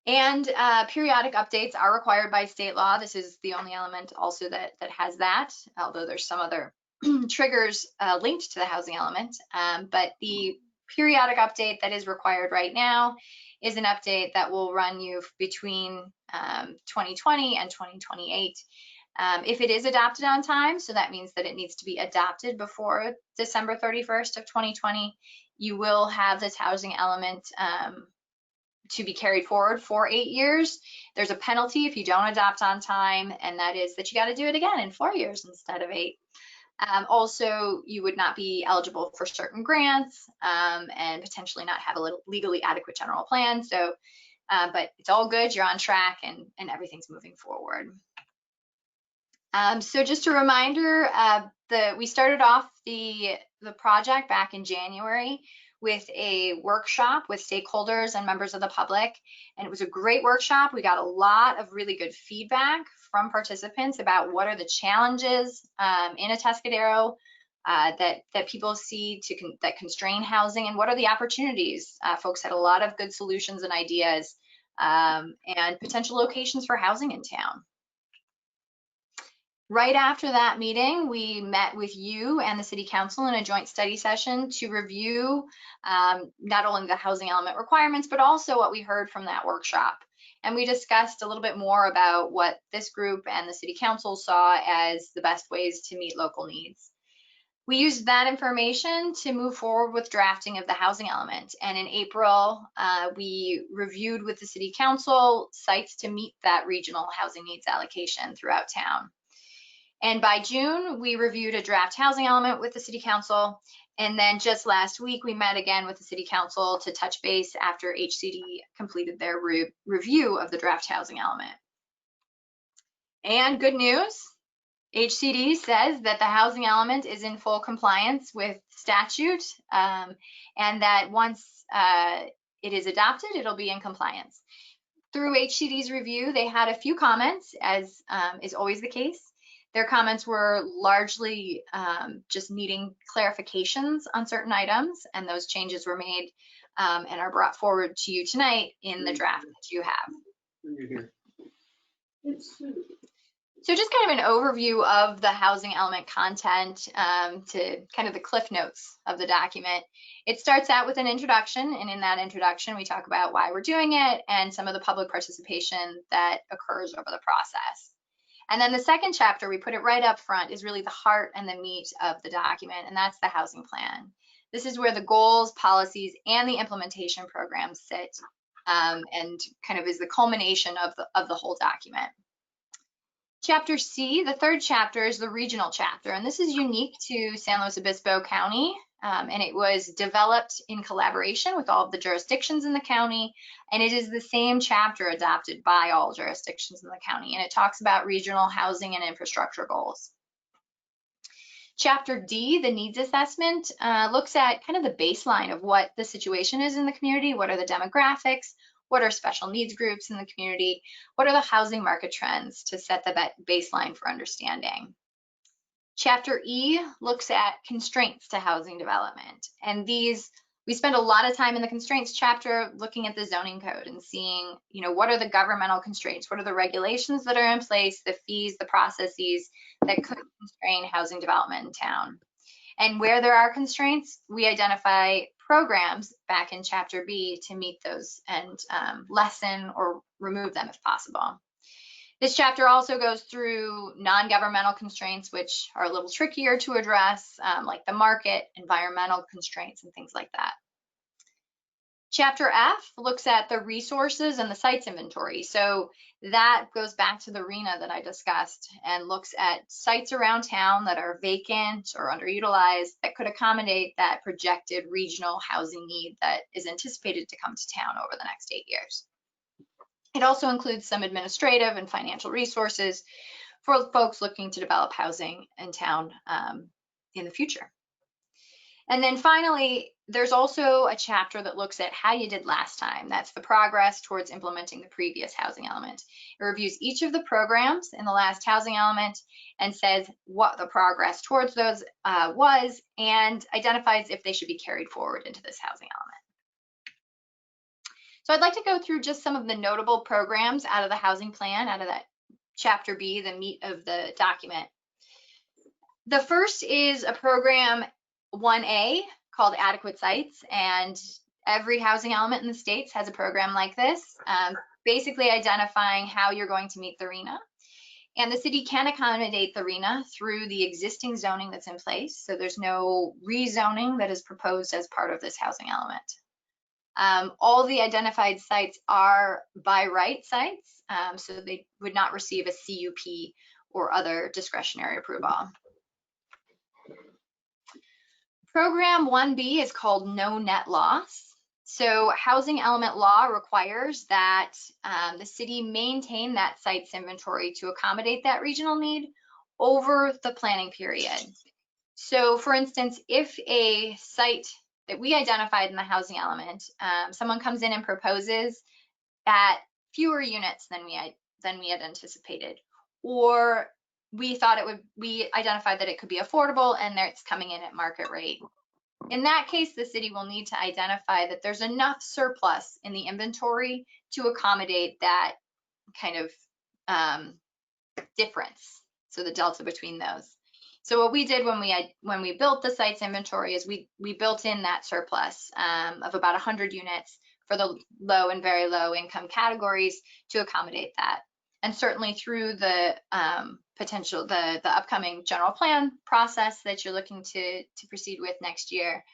And periodic updates are required by state law. This is the only element also that has that, although there's some other triggers linked to the housing element. But the periodic update that is required right now is an update that will run you between 2020 and 2028. If it is adopted on time, so that means that it needs to be adopted before December 31st of 2020, you will have this housing element to be carried forward for 8 years. There's a penalty if you don't adopt on time, and that is that you got to do it again in 4 years instead of 8. Also, you would not be eligible for certain grants and potentially not have a legally adequate general plan. So, but it's all good. You're on track and everything's moving forward. So just a reminder, we started off the project back in January with a workshop with stakeholders and members of the public. And it was a great workshop. We got a lot of really good feedback from participants about what are the challenges in Atascadero that people see that constrain housing, and what are the opportunities. Folks had a lot of good solutions and ideas and potential locations for housing in town. Right after that meeting, we met with you and the City Council in a joint study session to review not only the housing element requirements, but also what we heard from that workshop. And we discussed a little bit more about what this group and the City Council saw as the best ways to meet local needs. We used that information to move forward with drafting of the housing element. And in April, we reviewed with the City Council sites to meet that regional housing needs allocation throughout town. And by June, we reviewed a draft housing element with the City Council. And then just last week, we met again with the City Council to touch base after HCD completed their review of the draft housing element. And good news, HCD says that the housing element is in full compliance with statute, and that once it is adopted, it'll be in compliance. Through HCD's review, they had a few comments, as is always the case. Their comments were largely just needing clarifications on certain items, and those changes were made and are brought forward to you tonight in the draft that you have. So just kind of an overview of the housing element content to kind of the cliff notes of the document. It starts out with an introduction, and in that introduction, we talk about why we're doing it and some of the public participation that occurs over the process. And then the second chapter, we put it right up front, is really the heart and the meat of the document, and that's the housing plan. This is where the goals, policies, and the implementation programs sit, and kind of is the culmination of the whole document. Chapter C, the third chapter, is the regional chapter, and this is unique to San Luis Obispo County, and it was developed in collaboration with all of the jurisdictions in the county, and it is the same chapter adopted by all jurisdictions in the county, and it talks about regional housing and infrastructure goals. Chapter D, the needs assessment, looks at kind of the baseline of what the situation is in the community, what are the demographics, what are special needs groups in the community, what are the housing market trends to set the baseline for understanding. Chapter E looks at constraints to housing development, and these, we spend a lot of time in the constraints chapter looking at the zoning code and seeing, you know, what are the governmental constraints, what are the regulations that are in place, the fees, the processes that could constrain housing development in town. And where there are constraints, we identify programs back in Chapter B to meet those and lessen or remove them if possible. This chapter also goes through non-governmental constraints, which are a little trickier to address, like the market, environmental constraints, and things like that. Chapter F looks at the resources and the sites inventory. So that goes back to the RHNA that I discussed and looks at sites around town that are vacant or underutilized that could accommodate that projected regional housing need that is anticipated to come to town over the next 8 years. It also includes some administrative and financial resources for folks looking to develop housing in town in the future. And then finally, there's also a chapter that looks at how you did last time. That's the progress towards implementing the previous housing element. It reviews each of the programs in the last housing element and says what the progress towards those was and identifies if they should be carried forward into this housing element. So I'd like to go through just some of the notable programs out of the housing plan, out of that Chapter B, the meat of the document. The first is a program 1A called Adequate Sites, and every housing element in the states has a program like this, basically identifying how you're going to meet the RHNA. And the city can accommodate the RHNA through the existing zoning that's in place, so there's no rezoning that is proposed as part of this housing element. All the identified sites are by right sites, so they would not receive a CUP or other discretionary approval. Program 1B is called No Net Loss. So housing element law requires that the city maintain that site's inventory to accommodate that regional need over the planning period. So for instance, if a site that we identified in the housing element, someone comes in and proposes at fewer units than we had anticipated, or we identified that it could be affordable and it's coming in at market rate. In that case, the city will need to identify that there's enough surplus in the inventory to accommodate that kind of difference, so the delta between those. So what we did when we built the site's inventory is we built in that surplus of about 100 units for the low and very low income categories to accommodate that. And certainly through the the upcoming general plan process that you're looking to proceed with next year,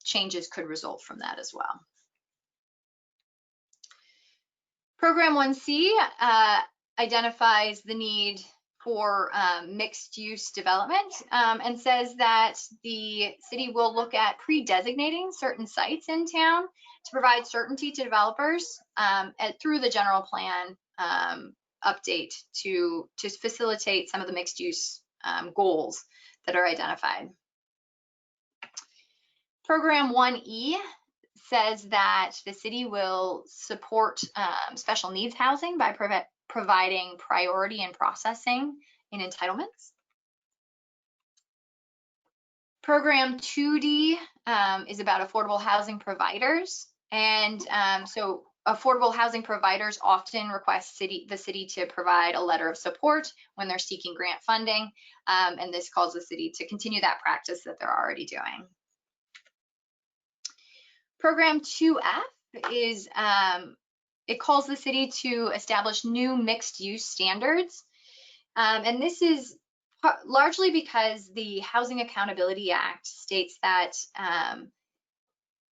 changes could result from that as well. Program 1C identifies the need for mixed use development and says that the city will look at pre-designating certain sites in town to provide certainty to developers through the general plan update to facilitate some of the mixed use goals that are identified. Program 1E says that the city will support special needs housing by providing priority and processing in entitlements. Program 2D is about affordable housing providers. And so affordable housing providers often request the city to provide a letter of support when they're seeking grant funding. And this calls the city to continue that practice that they're already doing. Program 2F is, it calls the city to establish new mixed use standards. And this is largely because the Housing Accountability Act states that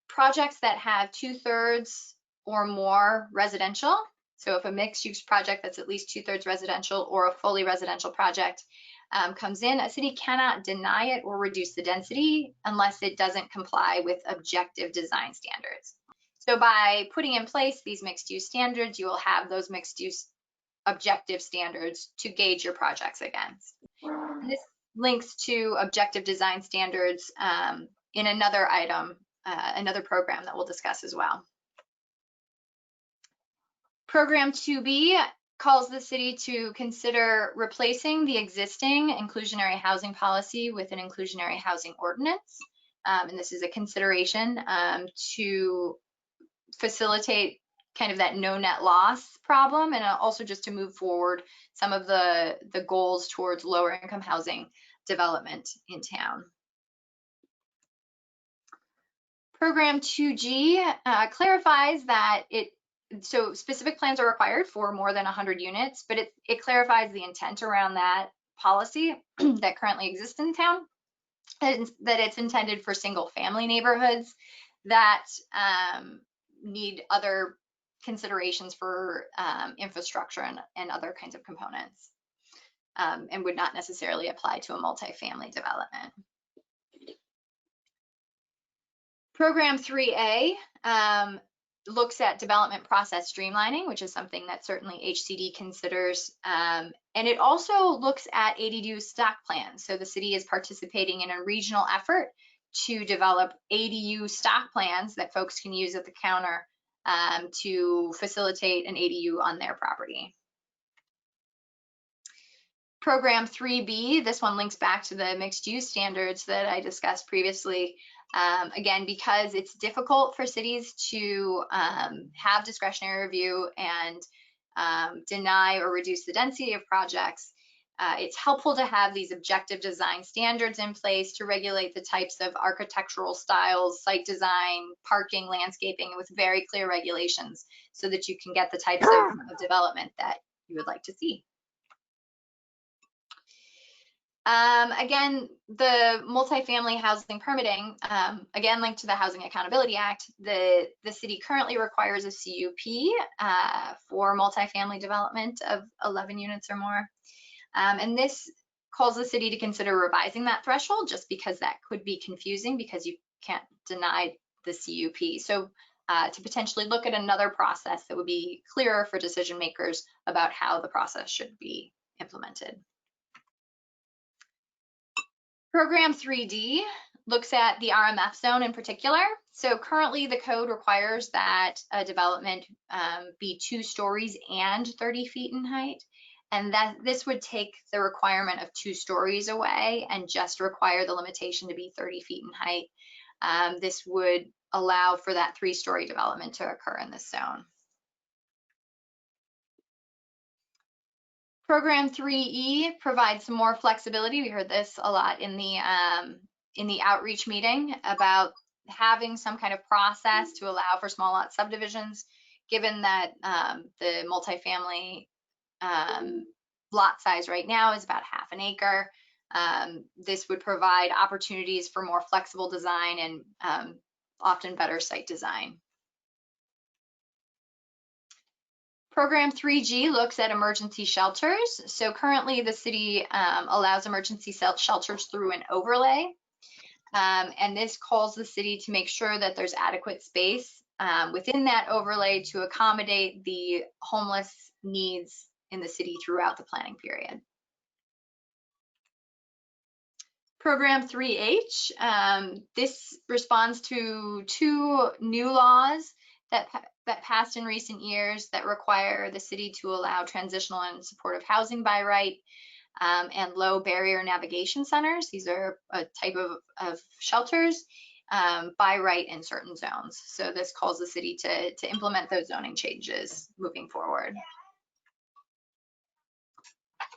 projects that have 2/3 or more residential, so if a mixed use project that's at least 2/3 residential or a fully residential project comes in, a city cannot deny it or reduce the density unless it doesn't comply with objective design standards. So by putting in place these mixed use standards, you will have those mixed use objective standards to gauge your projects against. And this links to objective design standards in another item, another program that we'll discuss as well. Program 2B calls the city to consider replacing the existing inclusionary housing policy with an inclusionary housing ordinance. And this is a consideration to facilitate kind of that no net loss problem, and also just to move forward some of the goals towards lower income housing development in town. Program 2G clarifies that so specific plans are required for more than 100 units, but it clarifies the intent around that policy that currently exists in town, and that it's intended for single family neighborhoods that need other considerations for infrastructure and other kinds of components, and would not necessarily apply to a multifamily development. Program 3A looks at development process streamlining, which is something that certainly HCD considers. And it also looks at ADU stock plans. So the city is participating in a regional effort to develop ADU stock plans that folks can use at the counter to facilitate an ADU on their property. Program 3B, this one links back to the mixed use standards that I discussed previously. Again, because it's difficult for cities to have discretionary review and deny or reduce the density of projects, it's helpful to have these objective design standards in place to regulate the types of architectural styles, site design, parking, landscaping, with very clear regulations so that you can get the types of development that you would like to see. Again, the multifamily housing permitting, again, linked to the Housing Accountability Act, the city currently requires a CUP for multifamily development of 11 units or more. And this calls the city to consider revising that threshold, just because that could be confusing because you can't deny the CUP. So to potentially look at another process that would be clearer for decision makers about how the process should be implemented. Program 3D looks at the RMF zone in particular. So currently the code requires that a development be 2 stories and 30 feet in height. And that this would take the requirement of 2 stories away and just require the limitation to be 30 feet in height. This would allow for that 3-story development to occur in this zone. Program 3E provides some more flexibility. We heard this a lot in the outreach meeting about having some kind of process to allow for small lot subdivisions, given that the multifamily lot size right now is about 1/2 an acre. This would provide opportunities for more flexible design and often better site design. Program 3G looks at emergency shelters. So currently the city allows emergency shelters through an overlay. And this calls the city to make sure that there's adequate space within that overlay to accommodate the homeless needs in the city throughout the planning period. Program 3H, this responds to 2 new laws that passed in recent years that require the city to allow transitional and supportive housing by right, and low barrier navigation centers. These are a type of shelters by right in certain zones. So this calls the city to implement those zoning changes moving forward.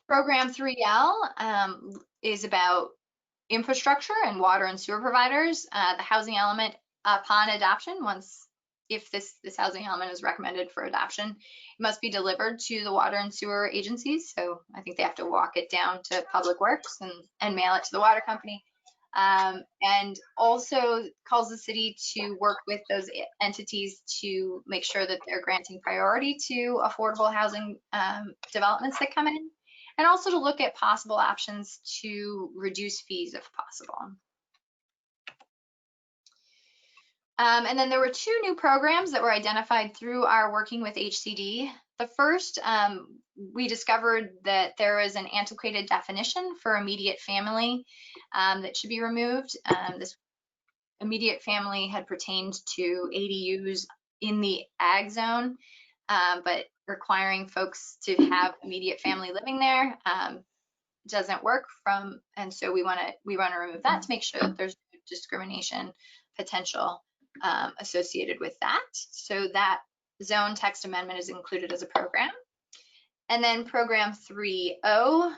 Program 3L is about infrastructure and water and sewer providers. The housing element upon adoption, if this housing element is recommended for adoption, it must be delivered to the water and sewer agencies. So I think they have to walk it down to Public Works and mail it to the water company. And also calls the city to work with those entities to make sure that they're granting priority to affordable housing developments that come in, and also to look at possible options to reduce fees if possible. And then there were 2 new programs that were identified through our working with HCD. The first, we discovered that there is an antiquated definition for immediate family that should be removed. This immediate family had pertained to ADUs in the ag zone, but requiring folks to have immediate family living there doesn't work and so we want to remove that to make sure that there's no discrimination potential associated with that. So that zone text amendment is included as a program. And then program 3.0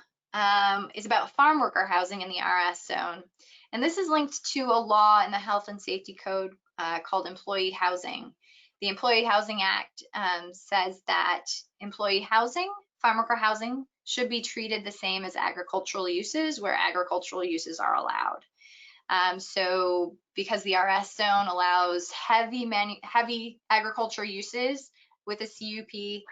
is about farm worker housing in the RS zone. And this is linked to a law in the Health and Safety Code called Employee Housing. The Employee Housing Act says that employee housing, farm worker housing, should be treated the same as agricultural uses where agricultural uses are allowed. So because the RS zone allows heavy agriculture uses with a CUP,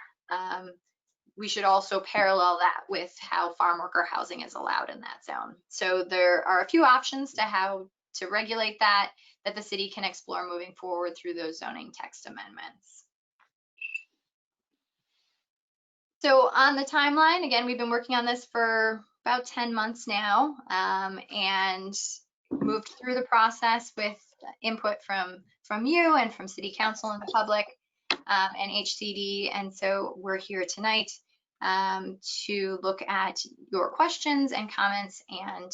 we should also parallel that with how farm worker housing is allowed in that zone. So there are a few options to how to regulate that the city can explore moving forward through those zoning text amendments. So on the timeline, again, we've been working on this for about 10 months now, and moved through the process with input from you and from City Council and the public and HCD. And so we're here tonight to look at your questions and comments and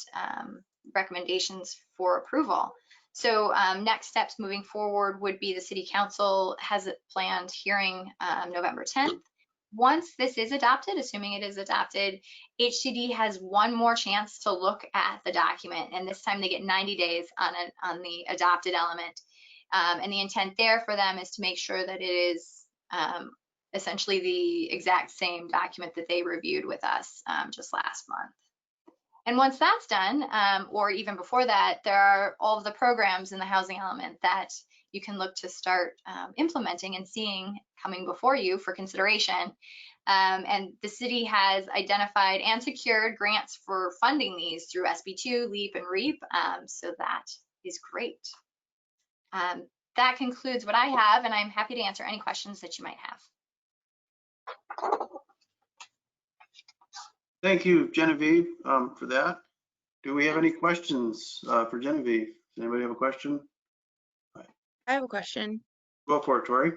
recommendations for approval. So next steps moving forward would be the City Council has a planned hearing November 10th. Once this is adopted, assuming it is adopted, HCD has one more chance to look at the document, and this time they get 90 days on the adopted element. And the intent there for them is to make sure that it is essentially the exact same document that they reviewed with us just last month. And once that's done, or even before that, there are all of the programs in the housing element that you can look to start implementing and seeing coming before you for consideration. And the city has identified and secured grants for funding these through SB2, LEAP, and REAP. So that is great. That concludes what I have, and I'm happy to answer any questions that you might have. Thank you, Genevieve, for that. Do we have any questions for Genevieve? Does anybody have a question? I have a question. Go for it, Tori.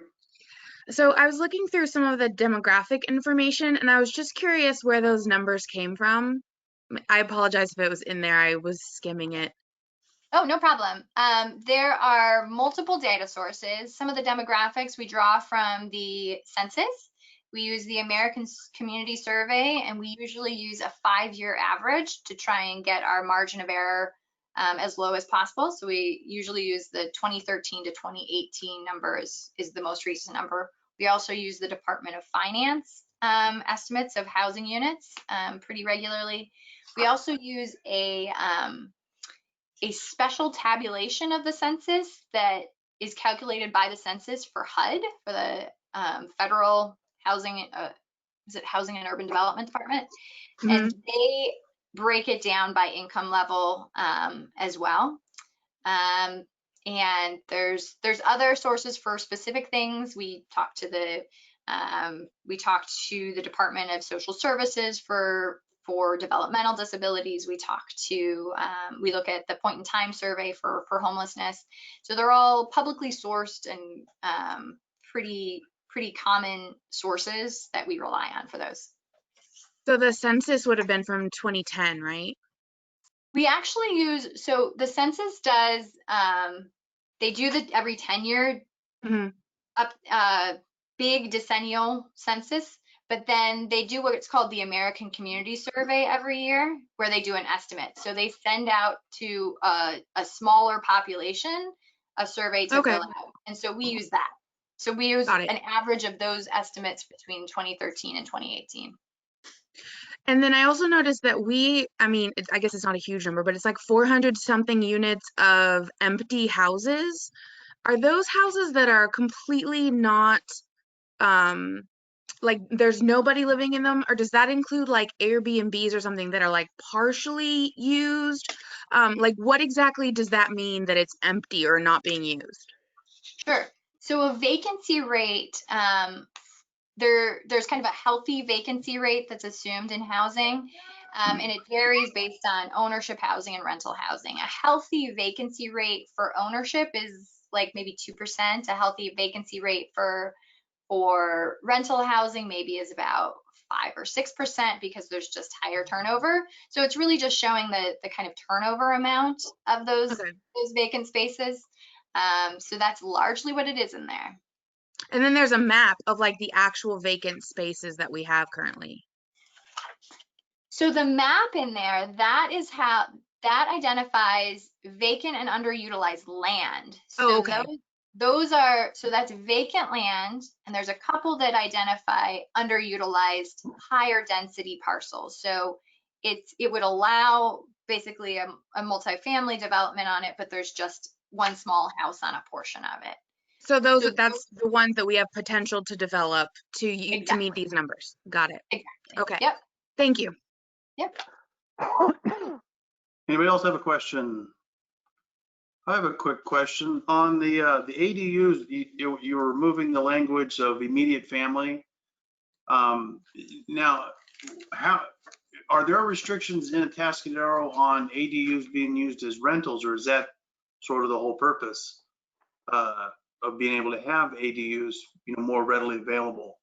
So I was looking through some of the demographic information, and I was just curious where those numbers came from. I apologize if it was in there. I was skimming it. Oh, no problem. There are multiple data sources. Some of the demographics we draw from the census. We use the American Community Survey, and we usually use a 5-year average to try and get our margin of error as low as possible. So we usually use the 2013 to 2018 numbers is the most recent number. We also use the Department of Finance estimates of housing units pretty regularly. We also use a special tabulation of the census that is calculated by the census for HUD, for the Federal Housing, is it Housing and Urban Development Department? Mm-hmm. And they break it down by income level as well. And there's other sources for specific things. We talk to the We talked to the Department of Social Services for developmental disabilities. We talked to, we look at the point in time survey for homelessness. So they're all publicly sourced and pretty common sources that we rely on for those. So the census would have been from 2010, right? We actually use, so the census does, they do the every 10-year big decennial census, but then they do what's called the American Community Survey every year, where they do an estimate. So they send out to a smaller population a survey to fill out. And so we use that. So we use an average of those estimates between 2013 and 2018. And then I also noticed that I mean, I guess it's not a huge number, but it's like 400 something units of empty houses. Are those houses that are completely not, like there's nobody living in them? Or does that include like Airbnbs or something that are like partially used? Like what exactly does that mean that it's empty or not being used? Sure. So a vacancy rate, there's kind of a healthy vacancy rate that's assumed in housing, and it varies based on ownership housing and rental housing. A healthy vacancy rate for ownership is like maybe 2%. A healthy vacancy rate for rental housing maybe is about 5 or 6% because there's just higher turnover. So it's really just showing the kind of turnover amount of those vacant spaces. So that's largely what it is in there. And then there's a map of like the actual vacant spaces that we have currently. So the map in there, that is how that identifies vacant and underutilized land. So those are, so that's vacant land, and there's a couple that identify underutilized higher density parcels. So it would allow basically a multifamily development on it, but there's just one small house on a portion of it. So that's the ones that we have potential to develop to meet these numbers. Got it. Exactly. Okay. Yep. Thank you. Yep. Anybody else have a question? I have a quick question on the ADUs. You were removing the language of immediate family. Now, how are there restrictions in Atascadero on ADUs being used as rentals, or is that sort of the whole purpose of being able to have ADUs, more readily available?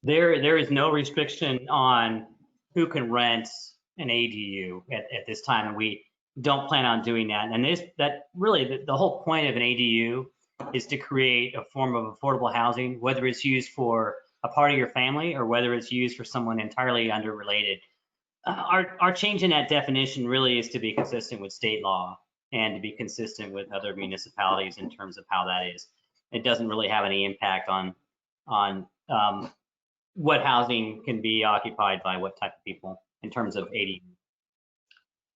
There is no restriction on who can rent an ADU at this time, and we don't plan on doing that. And that really the whole point of an ADU is to create a form of affordable housing, whether it's used for a part of your family or whether it's used for someone entirely unrelated. Our change in that definition really is to be consistent with state law and to be consistent with other municipalities in terms of how that is. It doesn't really have any impact on what housing can be occupied by what type of people in terms of ADU.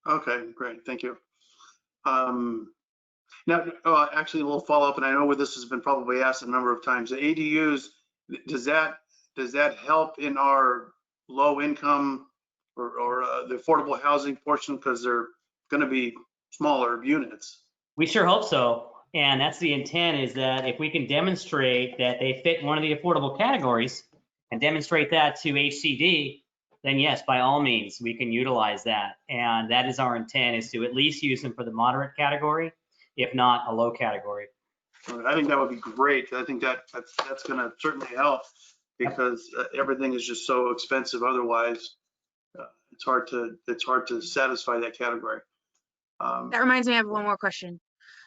Okay, great, thank you. Now, actually a little follow-up, and I know this has been probably asked a number of times. The ADUs, does that help in our low income or the affordable housing portion, because they're going to be smaller units? We sure hope so. And that's the intent, is that if we can demonstrate that they fit one of the affordable categories and demonstrate that to HCD, then yes, by all means, we can utilize that. And that is our intent, is to at least use them for the moderate category, if not a low category. I think that would be great. I think that's going to certainly help, because everything is just so expensive otherwise. It's hard to satisfy that category. That reminds me, I have one more question.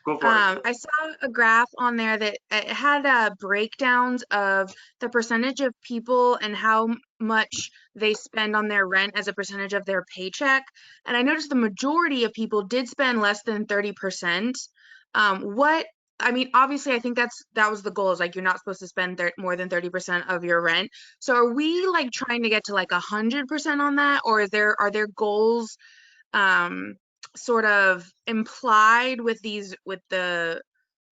Go for it. I saw a graph on there that it had breakdowns of the percentage of people and how much they spend on their rent as a percentage of their paycheck. And I noticed the majority of people did spend less than 30%. I mean, obviously, I think that was the goal, is like you're not supposed to spend more than 30% of your rent. So are we like trying to get to like 100% on that, or are there goals sort of implied with the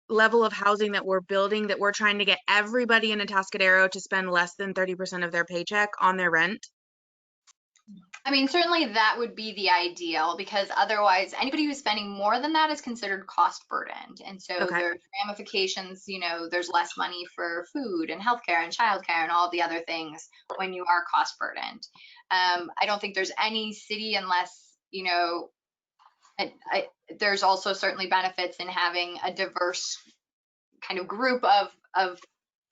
level of housing that we're building, that we're trying to get everybody in Atascadero to spend less than 30% of their paycheck on their rent? I mean, certainly that would be the ideal, because otherwise anybody who's spending more than that is considered cost burdened. And so Okay. there's ramifications, there's less money for food and healthcare and childcare and all the other things when you are cost burdened. I don't think there's any city unless, there's also certainly benefits in having a diverse kind of group of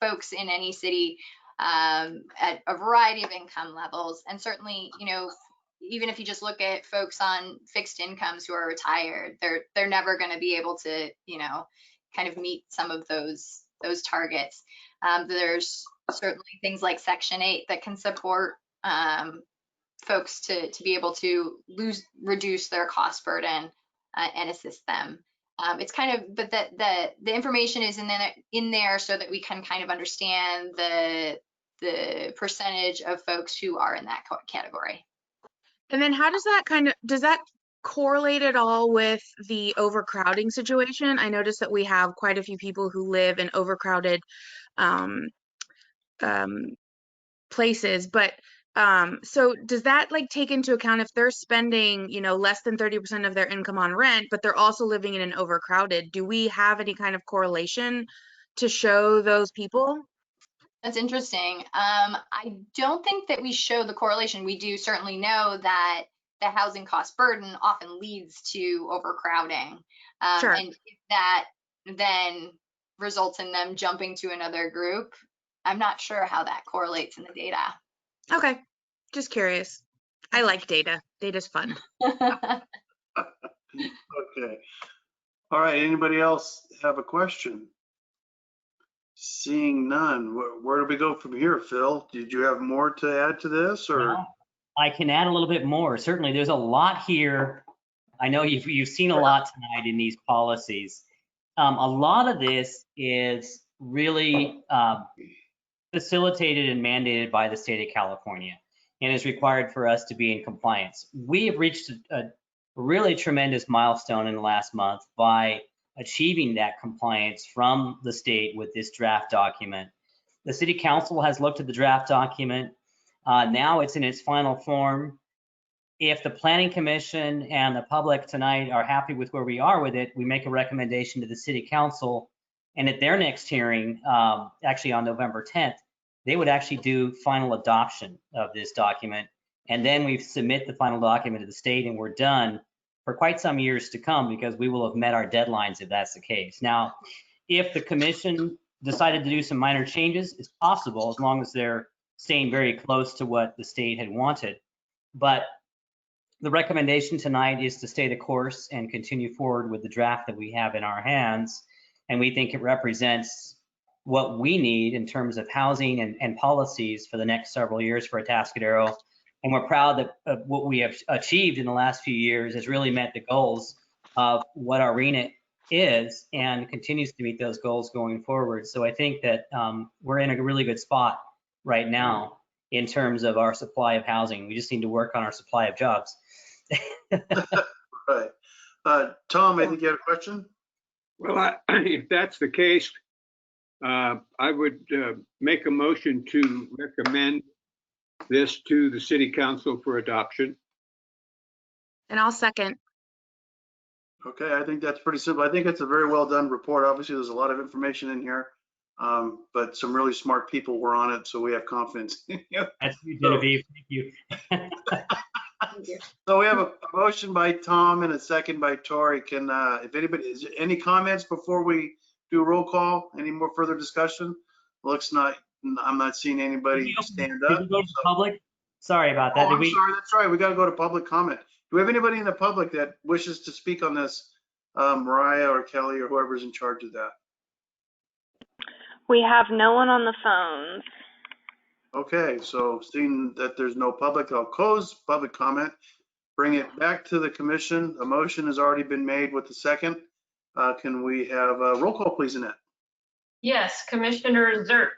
folks in any city at a variety of income levels. And certainly, even if you just look at folks on fixed incomes who are retired, they're never going to be able to, kind of meet some of those targets. There's certainly things like Section 8 that can support folks to be able to reduce their cost burden and assist them. It's kind of, but the information is in there so that we can kind of understand the percentage of folks who are in that category. And then how does that correlate at all with the overcrowding situation? I noticed that we have quite a few people who live in overcrowded places, but so does that take into account if they're spending, less than 30% of their income on rent, but they're also living in an overcrowded, do we have any kind of correlation to show those people? That's interesting. I don't think that we show the correlation. We do certainly know that the housing cost burden often leads to overcrowding. Sure. And if that then results in them jumping to another group, I'm not sure how that correlates in the data. Okay, just curious. I like data. Data's fun. Okay. All right, anybody else have a question? Seeing none, where do we go from here, Phil? Did you have more to add to this, or? Well, I can add a little bit more. Certainly, there's a lot here. I know you've seen a lot tonight in these policies. A lot of this is really facilitated and mandated by the state of California and is required for us to be in compliance. We have reached a really tremendous milestone in the last month by achieving that compliance from the state with this draft document. The city council has looked at the draft document. Now it's in its final form. If the planning commission and the public tonight are happy with where we are with it, we make a recommendation to the city council, and at their next hearing, actually on November 10th, they would actually do final adoption of this document. And then we submit the final document to the state, and we're done for quite some years to come, because we will have met our deadlines if that's the case. Now, if the commission decided to do some minor changes, it's possible, as long as they're staying very close to what the state had wanted. But the recommendation tonight is to stay the course and continue forward with the draft that we have in our hands. And we think it represents what we need in terms of housing and policies for the next several years for Atascadero. And we're proud that what we have achieved in the last few years has really met the goals of what our RENA is, and continues to meet those goals going forward. So I think that we're in a really good spot right now in terms of our supply of housing. We just need to work on our supply of jobs. Right. Tom, I think you had a question? Well, if that's the case, I would make a motion to recommend this to the city council for adoption. And I'll second. Okay, I think that's pretty simple. I think it's a very well done report. Obviously, there's a lot of information in here, but some really smart people were on it, so we have confidence in you. That's you, Genevieve. Thank you. So we have a motion by Tom and a second by Tori. Can, if anybody, is there any comments before we do a roll call? Any more further discussion? Looks not, I'm not seeing anybody stand up. Did we go to public? Sorry about that. Oh, I'm sorry, that's right. We got to go to public comment. Do we have anybody in the public that wishes to speak on this? Mariah or Kelly or whoever's in charge of that. We have no one on the phones. Okay, so seeing that there's no public, I'll close public comment, bring it back to the commission. A motion has already been made with the second. Can we have a roll call, please, Annette? Yes, Commissioner Zerk,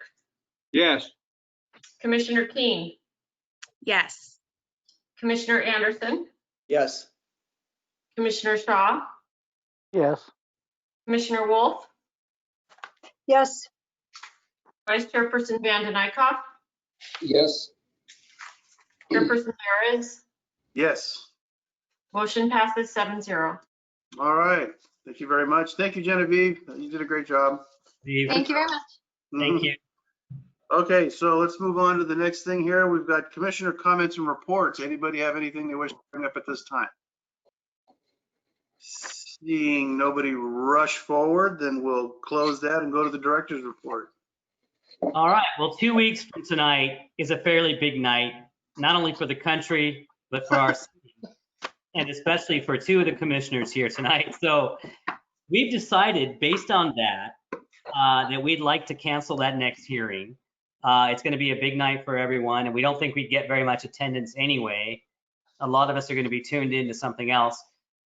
Yes. Commissioner Keen, Yes. Commissioner Anderson, Yes. Commissioner Shaw, Yes. Commissioner Wolf, Yes. Vice Chairperson Van den Eyck, Yes. Chairperson Perez, Yes. Motion passes 7-0. All right. Thank you very much. Thank you, Genevieve. You did a great job. Thank you very much. Thank you. Okay, so let's move on to the next thing here. We've got commissioner comments and reports. Anybody have anything they wish to bring up at this time? Seeing nobody rush forward, then we'll close that and go to the director's report. All right. Well, 2 weeks from tonight is a fairly big night, not only for the country, but for our city, and especially for two of the commissioners here tonight. So we've decided, based on that, that we'd like to cancel that next hearing. It's going to be a big night for everyone, and we don't think we'd get very much attendance anyway. A lot of us are going to be tuned into something else.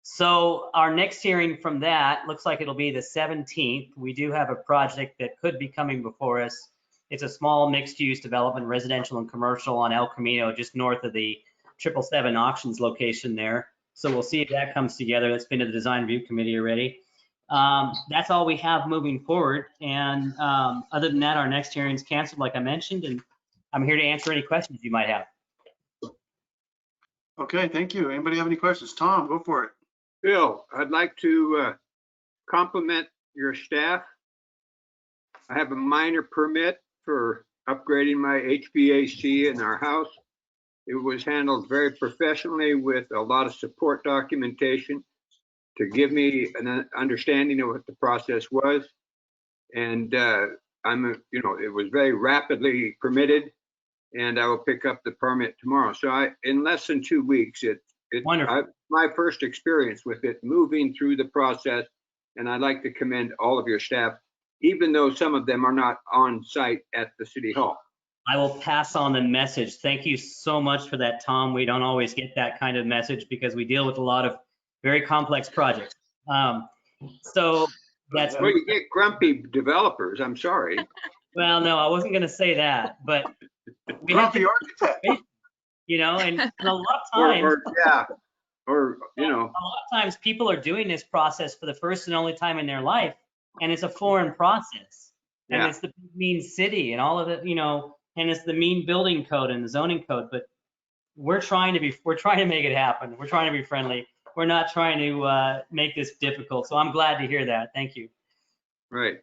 So our next hearing from that looks like it'll be the 17th. We do have a project that could be coming before us. It's a small mixed-use development, residential and commercial on El Camino, just north of the 777 auctions location there. So we'll see if that comes together. That's been to the design review committee already. That's all we have moving forward. And other than that, our next hearing is canceled, like I mentioned, and I'm here to answer any questions you might have. Okay, thank you. Anybody have any questions? Tom, go for it. Bill, I'd like to compliment your staff. I have a minor permit for upgrading my HVAC in our house. It was handled very professionally with a lot of support documentation to give me an understanding of what the process was. And it was very rapidly permitted, and I will pick up the permit tomorrow. So in less than 2 weeks, my first experience with it, moving through the process, and I'd like to commend all of your staff, even though some of them are not on site at the City Hall. I will pass on the message. Thank you so much for that, Tom. We don't always get that kind of message because we deal with a lot of very complex projects. So that's well, you get grumpy developers. I'm sorry. Well, no, I wasn't going to say that, but we grumpy architect. And a lot of times, a lot of times people are doing this process for the first and only time in their life, and it's a foreign process, and it's the mean city and all of it, and it's the mean building code and the zoning code. But we're trying to make it happen. We're trying to be friendly. We're not trying to make this difficult. So I'm glad to hear that. Thank you. Right.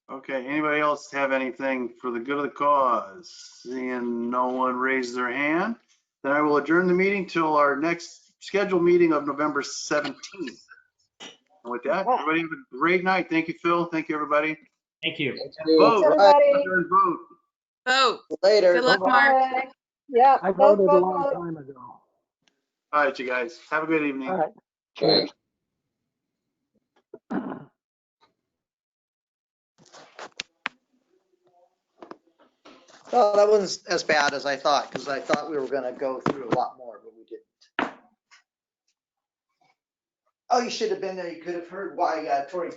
Okay, anybody else have anything for the good of the cause? Seeing no one raise their hand, then I will adjourn the meeting till our next scheduled meeting of November 17th. And with that, everybody have a great night. Thank you, Phil. Thank you, everybody. Thank you. Vote. Everybody. Vote. Later. Good luck, Mark. Yeah. I voted a long time ago. All right, you guys. Have a good evening. All right. Cheers. Well, that wasn't as bad as I thought, because I thought we were going to go through a lot more, but we didn't. Oh, you should have been there. You could have heard why Tori